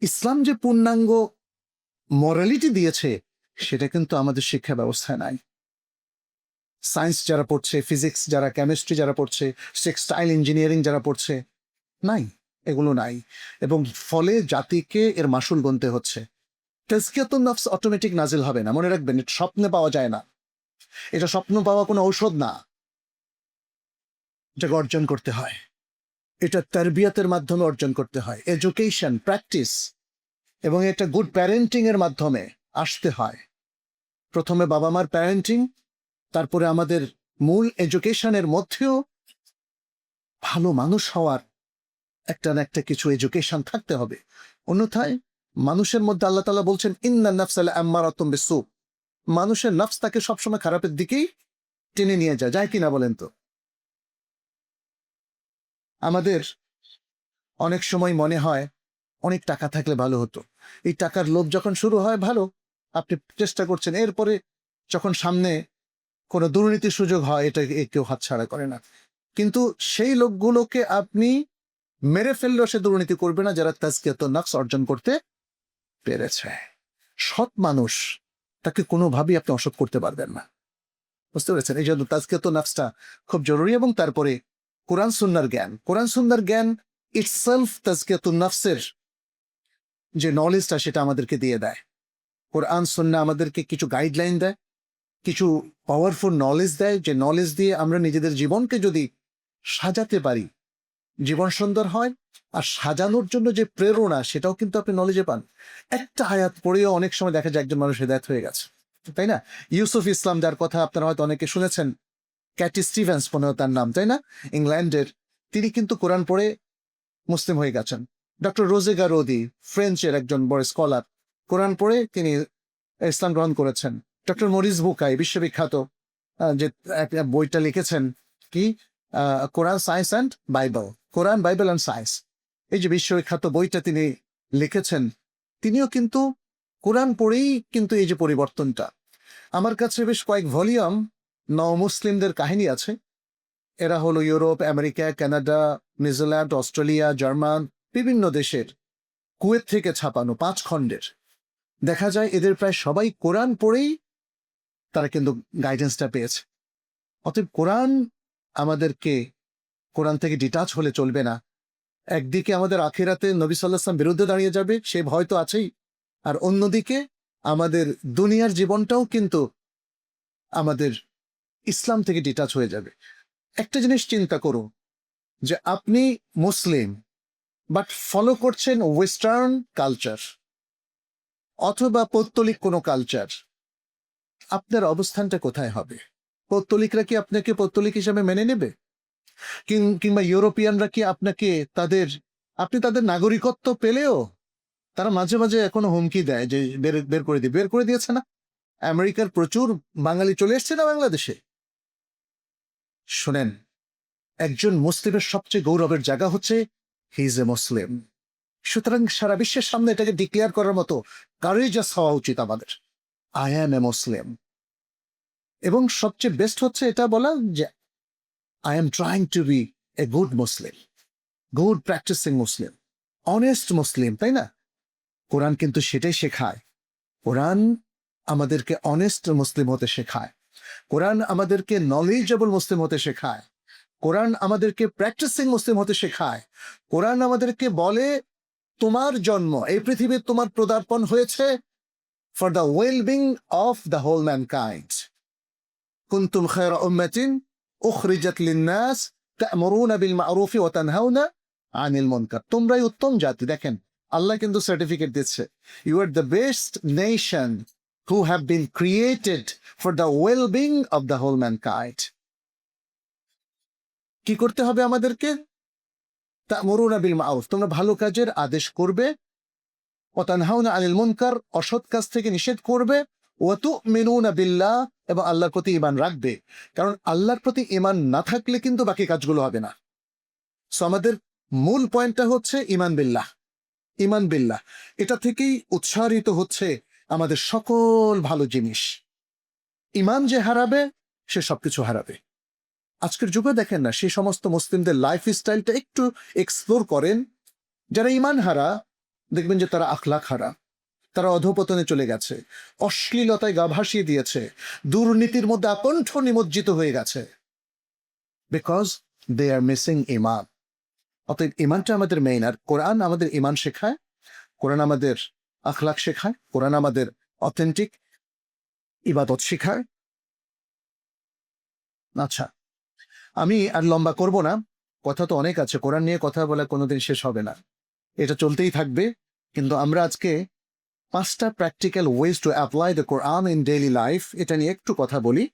ইসলাম যে পূর্ণাঙ্গ মরালিটি দিয়েছে সেটা কিন্তু আমাদের শিক্ষা ব্যবস্থায় নাই। সায়েন্স যারা পড়ছে, ফিজিক্স যারা, কেমিস্ট্রি যারা পড়ছে, টেক্সটাইল ইঞ্জিনিয়ারিং যারা পড়ছে, নাই, এগুলো নাই। এবং ফলে জাতিকে এর মাসুল গুনতে হচ্ছে। তাজকিয়াতুন নফস অটোমেটিক নাজিল হবে না, মনে রাখবেন। এটা স্বপ্নে পাওয়া যায় না, এটা স্বপ্ন পাওয়া কোনো ঔষধ না, এটাকে অর্জন করতে হয়। এটা তারবিয়াতের মাধ্যমে অর্জন করতে হয়, এডুকেশন, প্র্যাকটিস, এবং এটা গুড প্যারেন্টিং এর মাধ্যমে আসতে হয়। প্রথমে বাবা মার প্যারেন্টিং, তারপরে আমাদের মূল এডুকেশনের মধ্যেও ভালো মানুষ হওয়ার একটা না একটা কিছু এডুকেশন থাকতে হবে। অন্যথায় মানুষের মধ্যে আল্লাহ তাআলা বলছেন ইন্নান নাফসা লাআম্মারাতুম বিসসু, মানুষের নফস তাকে সবসময় খারাপের দিকেই টেনে নিয়ে যায় কিনা বলেন তো? আমাদের অনেক সময় মনে হয় অনেক টাকা থাকলে ভালো হতো। এই টাকার লোভ যখন শুরু হয়, ভালো, আপনি চেষ্টা করছেন, এরপরে যখন সামনে কোনো দুর্নীতির সুযোগ হয়, এটা কেউ হাতছাড়া করে না। কিন্তু সেই লোকগুলোকে আপনি মেরে ফেললেও সে দুর্নীতি করবে না যারা তাজকিয়াতুন নফস অর্জন করতে পেরেছে। সৎ মানুষ, তাকে কোনোভাবেই আপনি অসৎ করতে পারবেন না, বুঝতে পেরেছেন? এই জন্য তাজকিয়াতুন নফসটা খুব জরুরি। এবং তারপরে কোরআন সুন্নাহর জ্ঞান, কোরআন সুন্নাহর জ্ঞান ইটসেলফ তাজকিয়াতুন নফসের যে নলেজটা সেটা আমাদেরকে দিয়ে দেয়। কোরআন সুন্নাহ আমাদেরকে কিছু গাইডলাইন দেয়, কিছু পাওয়ারফুল নলেজ দেয়, যে নলেজ দিয়ে আমরা নিজেদের জীবনকে যদি সাজাতে পারি, জীবন সুন্দর হয়। আর সাজানোর জন্য যে প্রেরণা, সেটাও কিন্তু আপনি নলেজে পান। একটা আয়াত পড়েও অনেক সময় দেখা যায় একজন মানুষ হেদায়েত হয়ে গেছে, তাই না? ইউসুফ ইসলাম, যার কথা আপনারা হয়তো অনেকে শুনেছেন, ক্যাটি স্টিভেন্স মনে হয় তার নাম, তাই না? ইংল্যান্ডের, তিনি কিন্তু কোরআন পড়ে মুসলিম হয়ে গেছেন। ডক্টর রোজেগা রোদি, ফ্রেঞ্চের একজন বড় স্কলার, কোরআন পড়ে তিনি ইসলাম গ্রহণ করেছেন। ডক্টর মরিস বুকাই, বিশ্ববিখ্যাত, যে একটা বইটা লিখেছেন কি, Quran science and Bible, Quran Bible and science, এই যে বিশ্ববিখ্যাত বইটা তিনি লিখেছেন, তিনিও কিন্তু কোরআন পড়েই কিন্তু এই যে পরিবর্তনটা। আমার কাছে বেশ কয়েক ভলিউম নও মুসলিমদের কাহিনী আছে। এরা হলো Europe, America, Canada, New Zealand, Australia, German, বিভিন্ন দেশের, কুয়েত থেকে ছাপানো 5 খণ্ডের। দেখা যায় এদের প্রায় সবাই কোরআন পড়েই তারা কিন্তু গাইডেন্সটা পেয়েছে। অতএব কোরআন আমাদেরকে, কোরআন থেকে ডিটাচ হলে চলবে না। একদিকে আমাদের আখিরাতে নবী সাল্লাল্লাহু আলাইহি ওয়াসাল্লাম বিরুদ্ধে দাঁড়িয়ে যাবে, সে ভয় তো আছেই। আর অন্যদিকে আমাদের দুনিয়ার জীবনটাও কিন্তু আমাদের ইসলাম থেকে ডিটাচ হয়ে যাবে। একটা জিনিস চিন্তা করুন, যে আপনি মুসলিম বাট ফলো করছেন ওয়েস্টার্ন কালচার অথবা পৌত্তলিক কোনো কালচার, আপনার অবস্থানটা কোথায় হবে? পৌত্তলিকরা কি আপনাকে পৌত্তলিক হিসাবে মেনে নেবে? কিংবা ইউরোপিয়ানরা কি আপনাকে আপনি তাদের নাগরিকত্ব পেলেও তারা মাঝে মাঝে এখনো হুমকি দেয় যে বের করে দিয়েছে না? আমেরিকার প্রচুর বাঙালি চলে এসছে না বাংলাদেশে। শোনেন, একজন মুসলিমের সবচেয়ে গৌরবের জায়গা হচ্ছে হি ইজ এ মুসলিম। সুতরাং সারা বিশ্বের সামনে এটাকে ডিক্লেয়ার করার মতো কারেজাস হওয়া উচিত আমাদের, আই অ্যাম এ মুসলিম। এবং সবচেয়ে বেস্ট হচ্ছে এটা বলা যে I am trying to be a good Muslim, good practising Muslim, honest Muslim, তাই না? কোরআন কিন্তু সেটাই শেখায়। কোরআন আমাদেরকে অনেস্ট মুসলিম হতে শেখায়, কোরআন আমাদেরকে নলেজেবল মুসলিম হতে শেখায়, কোরআন আমাদেরকে প্র্যাকটিসিং মুসলিম হতে শেখায়। কোরআন আমাদেরকে বলে তোমার জন্ম এই পৃথিবীর, তোমার পদার্পণ হয়েছে for the wellbeing of the whole mankind. কুনতুম খায়রা উম্মাতিন উখরিজাত লিন্নাস তা'মুরুনা বিল মা'রুফি ওয়া তানহাউনা আনিল মুনকার। তোমরাই উত্তম জাতি। দেখেন, আল্লাহ কিন্তু সার্টিফিকেট দিচ্ছে, you are the best nation who have been created for the wellbeing of the whole mankind. কি করতে হবে আমাদেরকে? তা'মুরুনা বিল মা'রুফ, তোমরা ভালো কাজের আদেশ করবে, ওয়া তানহাউনা আনিল মুনকার, অসৎ কাজ থেকে নিষেধ করবে, ওয়া তু'মিনুনা বিল্লাহ, এবং আল্লাহর প্রতি ঈমান রাখবে। কারণ আল্লাহর প্রতি ঈমান না থাকলে কিন্তু বাকি কাজগুলো হবে না। সো আমাদের মূল পয়েন্টটা হচ্ছে ঈমান বিল্লাহ। ঈমান বিল্লাহ, এটা থেকেই উৎসারিত হচ্ছে আমাদের সকল ভালো জিনিস। ঈমান যে হারাবে সে সবকিছু হারাবে। আজকের যুগে দেখেন না, সেই সমস্ত মুসলিমদের লাইফ স্টাইলটা একটু এক্সপ্লোর করেন, যারা ঈমান হারা, দেখবেন যে তারা আখলাক হারা, তারা অধঃপতনে চলে গেছে, অশ্লীলতায় গা ভাসিয়ে দিয়েছে, দুর্নীতির মধ্যে আকণ্ঠ নিমজ্জিত হয়ে গেছে, বিকজ দে আর মিসিং ঈমান। অতএব ঈমানটা আমাদের মেইন। আর কোরআন আমাদের ঈমান শেখায়, কোরআন আমাদের আখলাক শেখায়, কোরআন আমাদের অথেন্টিক ইবাদত শেখায়। আচ্ছা, আমি আর লম্বা করব না, কথা তো অনেক আছে, কোরআন নিয়ে কথা বলা কোনোদিন শেষ হবে না, এটা চলতেই থাকবে। কিন্তু আমরা আজকে 5টা practical ways to apply the Quran in daily life, এটা নিয়ে একটু কথা বলি।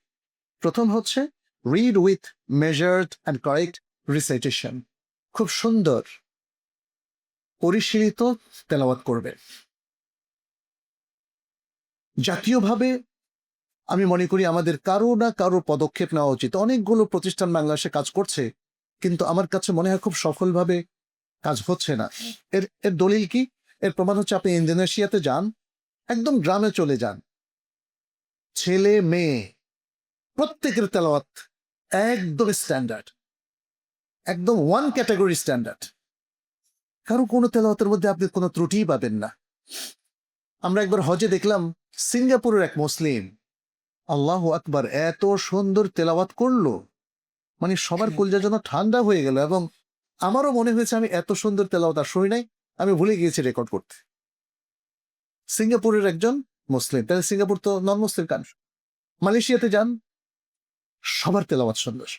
প্রথম হচ্ছে read with measured and correct recitation. খুব সুন্দর পরিশীলিত তেলাওয়াত করবে। জাতীয়ভাবে আমি মনে করি আমাদের কারো না কারো পদক্ষেপ নেওয়া উচিত। অনেকগুলো প্রতিষ্ঠান বাংলাদেশে কাজ করছে, কিন্তু আমার কাছে মনে হয় খুব সফলভাবে কাজ হচ্ছে না। এর এর দলিল কি? এর প্রমাণ হচ্ছে আপনি ইন্দোনেশিয়াতে যান, একদম গ্রামে চলে যান, ছেলে মেয়ে প্রত্যেকের তেলাওয়াত একদম স্ট্যান্ডার্ড, একদম ওয়ান ক্যাটাগরি স্ট্যান্ডার্ড। কারো কোনো তেলাওয়াতের মধ্যে আপনি কোনো ত্রুটিই পাবেন না। আমরা একবার হজে দেখলাম সিঙ্গাপুরের এক মুসলিম, আল্লাহু আকবার, এত সুন্দর তেলাওয়াত করলো, মানে সবার কলজা যেন ঠান্ডা হয়ে গেল। এবং আমারও মনে হয়েছে আমি এত সুন্দর তেলাওয়াত আর শুনি নাই, আমি ভুলে গিয়েছি রেকর্ড করতে। সিঙ্গাপুরের একজন মুসলিম, তাহলে সিঙ্গাপুর তো নন মুসলিম কান্ট্রি। মালয়েশিয়াতে যান, সবার তেলাওয়াত সুন্দর,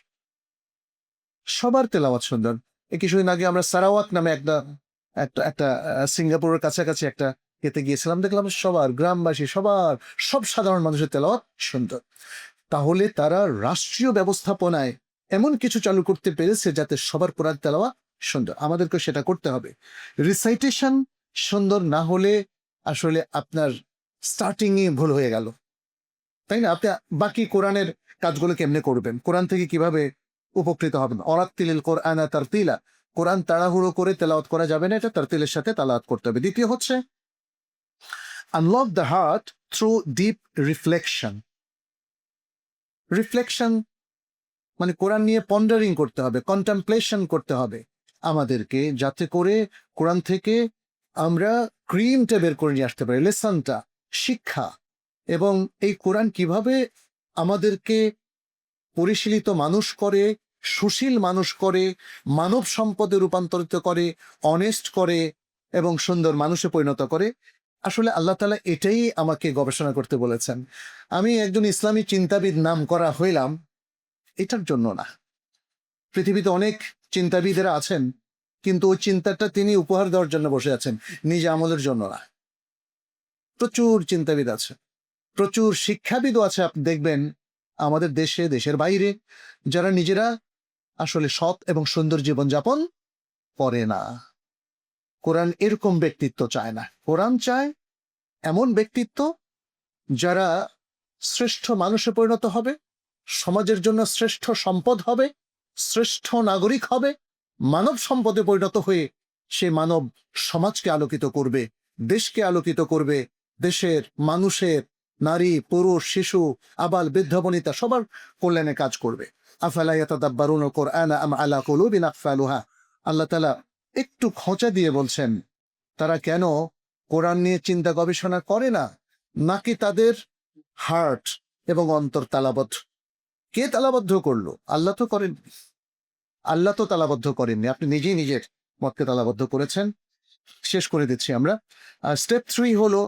সবার তেলাওয়াত সুন্দর। কিছুদিন আগে আমরা সারাওয়াক নামে একটা একটা একটা সিঙ্গাপুরের কাছাকাছি একটা এতে গিয়েছিলাম, দেখলাম সবার, গ্রামবাসী সবার, সব সাধারণ মানুষের তেলাওয়াত সুন্দর। তাহলে তারা রাষ্ট্রীয় ব্যবস্থাপনায় এমন কিছু চালু করতে পেরেছে যাতে সবার কোরআন তেলাওয়াত সুন্দর। আমাদেরকে সেটা করতে হবে। রিসাইটেশন সুন্দর না হলে আসলে আপনার স্টার্টিংই ভুল হয়ে গেল, তাই না? আপনি বাকি কোরআনের কাজগুলো কেমনে করবেন? কোরআন থেকে কিভাবে উপকৃত হবেন? অরাত্তিলিল কোরআনা তারতিলা, কোরআন তাড়াহুড়ো করে তেলাওয়াত করা যাবে না, এটা তারতিলের সাথে তেলাওয়াত করতে হবে। দ্বিতীয় হচ্ছে unlock the heart through deep reflection. Reflection মানে কোরআন নিয়ে পন্ডারিং করতে হবে, কন্টেমপ্লেশন করতে হবে আমাদেরকে, যাতে করে কোরআন থেকে আমরা ক্রিমটা বের করে নিয়ে আসতে পারি, লেসনটা, শিক্ষা। এবং এই কোরআন কিভাবে আমাদেরকে পরিশীলিত মানুষ করে, সুশীল মানুষ করে, মানব সম্পদে রূপান্তরিত করে, অনেস্ট করে এবং সুন্দর মানুষে পরিণত করে। আসলে আল্লাহ তাআলা এটাই আমাকে গবেষণা করতে বলেছেন। আমি একজন ইসলামী চিন্তাবিদ নাম করা হইলাম এটার জন্য না। পৃথিবীতে অনেক চিন্তাবিদেরা আছেন, কিন্তু ওই চিন্তাটা তিনি উপহার দেওয়ার জন্য বসে আছেন, নিজ আমলের জন্য না। প্রচুর চিন্তাবিদ আছে, প্রচুর শিক্ষাবিদও আছে, আপনি দেখবেন আমাদের দেশে, দেশের বাইরে, যারা নিজেরা আসলে সৎ এবং সুন্দর জীবনযাপন করে না। কোরআন এরকম ব্যক্তিত্ব চায় না। কোরআন চায় এমন ব্যক্তিত্ব যারা শ্রেষ্ঠ মানুষে পরিণত হবে, সমাজের জন্য শ্রেষ্ঠ সম্পদ হবে, শ্রেষ্ঠ নাগরিক হবে, মানব সম্পদে পরিণত হয়ে সে মানব সমাজকে আলোকিত করবে, দেশকে আলোকিত করবে, দেশের মানুষের, নারী পুরুষ শিশু আবাল বৃদ্ধ বনিতা সবার কল্যাণে কাজ করবে। আফালা ইয়াতাদাব্বারুনাল কুরআনা আম আলা কুলুবিন আকফালুহা। আল্লাহ তাআলা একটু খোঁচা দিয়ে বলছেন, তারা কেন কোরআন নিয়ে চিন্তা গবেষণা করে না, নাকি তাদের হার্ট এবং অন্তর তালাবদ্ধ? কে তালাবদ্ধ করলো? আল্লাহ তো করেন, আল্লাহ তো তালাবদ্ধ করেননি, আপনি নিজেই নিজের মতকে তালাবদ্ধ করেছেন। শেষ করে দিচ্ছি আমরা। স্টেপ 3 হলো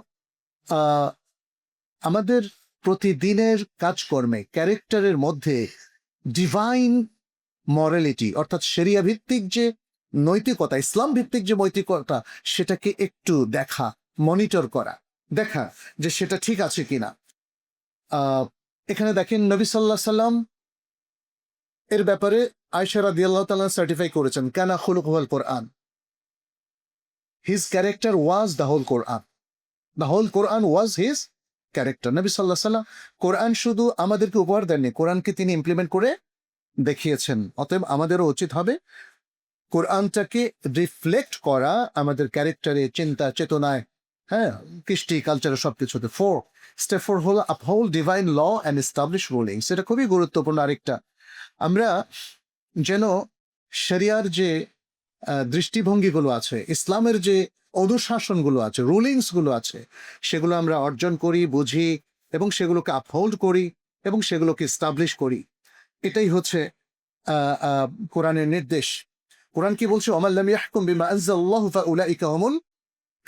আমাদের প্রতিদিনের কাজকর্মে ক্যারেক্টারের মধ্যে ডিভাইন মরালিটি অর্থাৎ শরিয়া ভিত্তিক যে নৈতিকতা, ইসলাম ভিত্তিক যে নৈতিকতা, সেটাকে একটু দেখা, মনিটর করা, দেখা যে সেটা ঠিক আছে কিনা। এখানে দেখেন নবী সাল্লাল্লাহু আলাইহি সাল্লাম এর ব্যাপারে আয়েশা রাদিয়াল্লাহু তাআলা সার্টিফাই করেছেন, কানা খুলুকুল Quran, his character was the whole Quran, the whole Quran was his character. নবী সাল্লাল্লাহু আলাইহি সাল্লাম কোরআন শুধু আমাদেরকে উপহার দেননি, কোরআনকে তিনি ইমপ্লিমেন্ট করে দেখিয়েছেন। অতএব আমাদেরও উচিত হবে কোরআনটাকে রিফ্লেক্ট করা আমাদের ক্যারেক্টারে, চিন্তা চেতনায়, হ্যাঁ, কৃষ্টি কালচারে সবকিছুতে। স্টেপ 4 হলো uphold divine law and establish rulings. এটা খুবই গুরুত্বপূর্ণ আরেকটা। আমরা যেন শরিয়ার যে দৃষ্টিভঙ্গিগুলো আছে, ইসলামের যে অনুশাসনগুলো আছে, রুলিংসগুলো আছে, সেগুলো আমরা অর্জন করি, বুঝি এবং সেগুলোকে আপহোল্ড করি এবং সেগুলোকে এস্টাবলিশ করি। এটাই হচ্ছে কোরআনের নির্দেশ। কোরআন কি বলছে? ওয়া মান লাম ইয়াহকুম বিমা আনজালাল্লাহু ফাউলাইকা হুমুল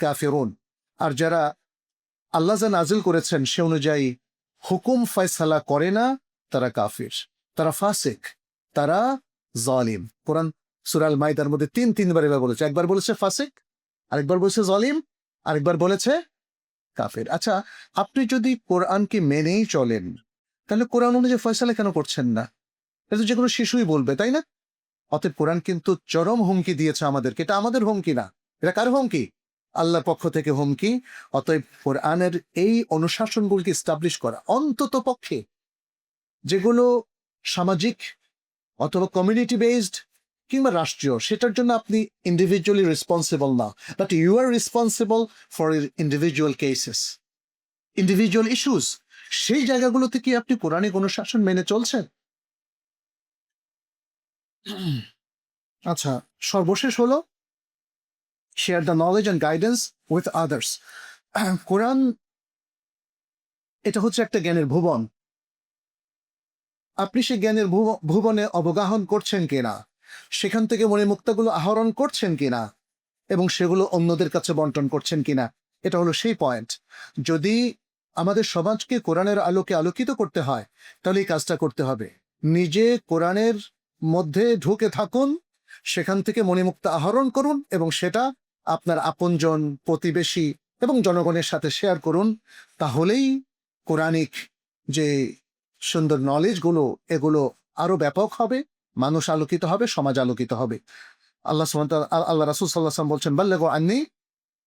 কাফিরুন। আর যারা আল্লাহ যা নাজিল করেছেন সে অনুযায়ী হুকুম ফয়সালা করে না, তারা কাফির, তারা ফাসিক, তারা জালিম। কোরআন সূরা আল মাইদার মধ্যে তিনবার এবার বলেছে। একবার বলেছে ফাসিক, আরেকবার বলেছে জালিম, আরেকবার বলেছে কাফির। আচ্ছা, আপনি যদি কোরআনকে মেনেই চলেন, তাহলে কোরআন অনুযায়ী ফয়সালা কেন করছেন না? এটা তো যে কোনো শিশুই বলবে, তাই না? অতএব কোরআন কিন্তু চরম হুমকি দিয়েছে আমাদেরকে। এটা আমাদের হুমকি না, এটা কার হুমকি? আল্লাহর পক্ষ থেকে হুমকি। অতএব কোরআনের এই অনুশাসনগুলোকে স্টাবলিশ করা, অন্তত পক্ষে যেগুলো সামাজিক অথবা কমিউনিটি বেসড কিংবা রাষ্ট্রীয়, সেটার জন্য আপনি ইন্ডিভিজুয়ালি রেসপন্সিবল না, but you are responsible for individual cases, individual issues. সেই জায়গাগুলোতে কি আপনি কোরআনিক অনুশাসন মেনে চলছেন? আচ্ছা, সর্বশেষ হলো share the knowledge and guidance with others. Quran এটা হচ্ছে একটা জ্ঞানের ভুবন। আপনি সেই জ্ঞানের ভুবনে অবগাহন করছেন কিনা, সেখান থেকে মণিমুক্তাগুলো আহরণ করছেন কিনা এবং সেগুলো অন্যদের কাছে বন্টন করছেন কিনা, এটা হলো সেই পয়েন্ট। যদি আমাদের সমাজকে কোরআনের আলোকে আলোকিত করতে হয়, তাহলে এই কাজটা করতে হবে। নিজে কোরআনের মধ্যে ঢুকে থাকুন, সেখান থেকে মণিমুক্তা আহরণ করুন এবং সেটা আপনার আপনজন, প্রতিবেশী এবং জনগণের সাথে শেয়ার করুন। তাহলেই কোরআনিক যে সুন্দর নলেজগুলো, এগুলো আরো ব্যাপক হবে, মানুষ আলোকিত হবে, সমাজ আলোকিত হবে। আল্লাহ রাসূল সাল্লাল্লাহু আলাইহি ওয়াসাল্লাম বলছেন, বাল্লিগু আন্নী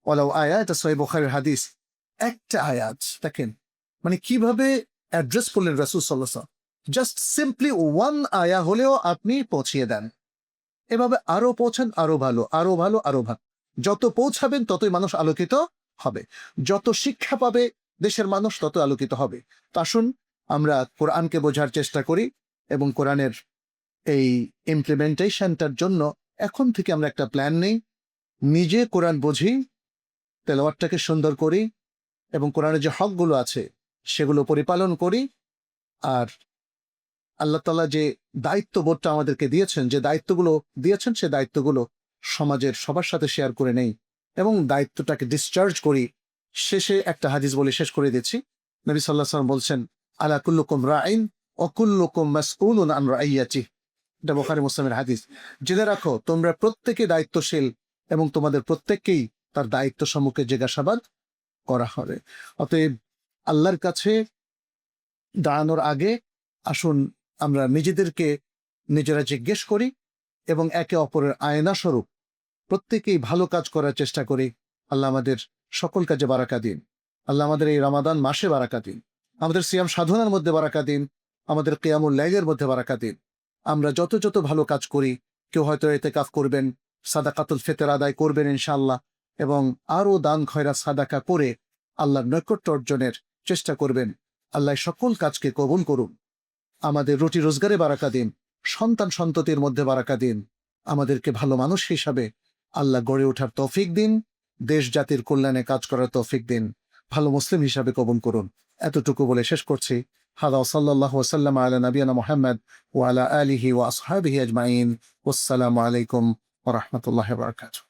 ওয়ালাউ আয়া। এটা সহিহ বুখারীর হাদিস। একটা আয়াত দেখেন, মানে কিভাবে অ্যাড্রেস করলেন রাসূল সাল্লাল্লাহু আলাইহি ওয়াসাল্লাম। জাস্ট সিম্পলি ওয়ান আয়া হলেও আপনি পৌঁছিয়ে দেন। এভাবে আরো পৌঁছান, আরো ভালো, আরো ভালো, আরো ভালো। যত পৌঁছাবেন ততই মানুষ আলোকিত হবে, যত শিক্ষা পাবে দেশের মানুষ তত আলোকিত হবে। তো আসুন আমরা কোরআনকে বোঝার চেষ্টা করি এবং কোরআনের এই ইমপ্লিমেন্টেশনটার জন্য এখন থেকে আমরা একটা প্ল্যান নেই, নিজে কোরআন বুঝি, তেলাওয়াতটাকে সুন্দর করি এবং কোরআনের যে হকগুলো আছে সেগুলো পরিপালন করি। আর আল্লাহ তাআলা যে দায়িত্ববোধটা আমাদেরকে দিয়েছেন, যে দায়িত্বগুলো দিয়েছেন, সে দায়িত্বগুলো সমাজের সবার সাথে শেয়ার করে নেই এবং দায়িত্বটাকে ডিসচার্জ করি। শেষে একটা হাদিস বলে শেষ করে দিচ্ছি। নবী সাল্লাল্লাহু আলাইহি ওয়াসাল্লাম বলছেন, আলা কুল্লুকুম রাইন ওয়া কুল্লুকুম মাসউলুন আন রাইয়াতিহি। এটা বুখারী মুসলিমের হাদিস। জেনে রাখো, তোমরা প্রত্যেকে দায়িত্বশীল এবং তোমাদের প্রত্যেককেই তার দায়িত্ব সম্মুখে জিজ্ঞাসাবাদ করা হবে। অতএব আল্লাহর কাছে দাঁড়ানোর আগে আসুন আমরা নিজেদেরকে নিজেরা জিজ্ঞেস করি এবং একে অপরের আয়না স্বরূপ প্রত্যেকেই ভালো কাজ করার চেষ্টা করি। আল্লাহ আমাদের সকল কাজে বারাকা দিন। আল্লাহ আমাদের এই রমাদান মাসে বারাকা দিন। আমাদের সিয়াম সাধনার মধ্যে বারাকা দিন, আমাদের কিয়ামুল লাইলের মধ্যে বারাকা দিন। আমরা যত যত ভালো কাজ করি, কেউ হয়তো ইতিকাফ করবেন, সাদাকাতুল ফিতর আদায় করবেন ইনশাআল্লাহ, এবং আরও দান খয়রাত সাদাকা করে আল্লাহর নৈকট্য অর্জনের চেষ্টা করবেন। আল্লাহ সকল কাজকে কবুল করুন। আমাদের রুটি রোজগারে বারাকা দিন, সন্তান সন্ততির মধ্যে বারাকা দিন। আমাদেরকে ভালো মানুষ হিসাবে আল্লাহ গড়ে ওঠার তৌফিক দিন, দেশ জাতির কল্যাণে কাজ করার তৌফিক দিন, ভালো মুসলিম হিসাবে কবুল করুন। এতটুকু বলে শেষ করছি। হাদা সাল্লাল্লাহু ওয়াসাল্লাম আলা নবিয়ানা মুহাম্মদ ওয়া আলা আলিহি ওয়া আসহাবিহি আজমাইন। ওয়াসসালামু আলাইকুম ওয়া রাহমাতুল্লাহি ওয়া বারাকাতুহু।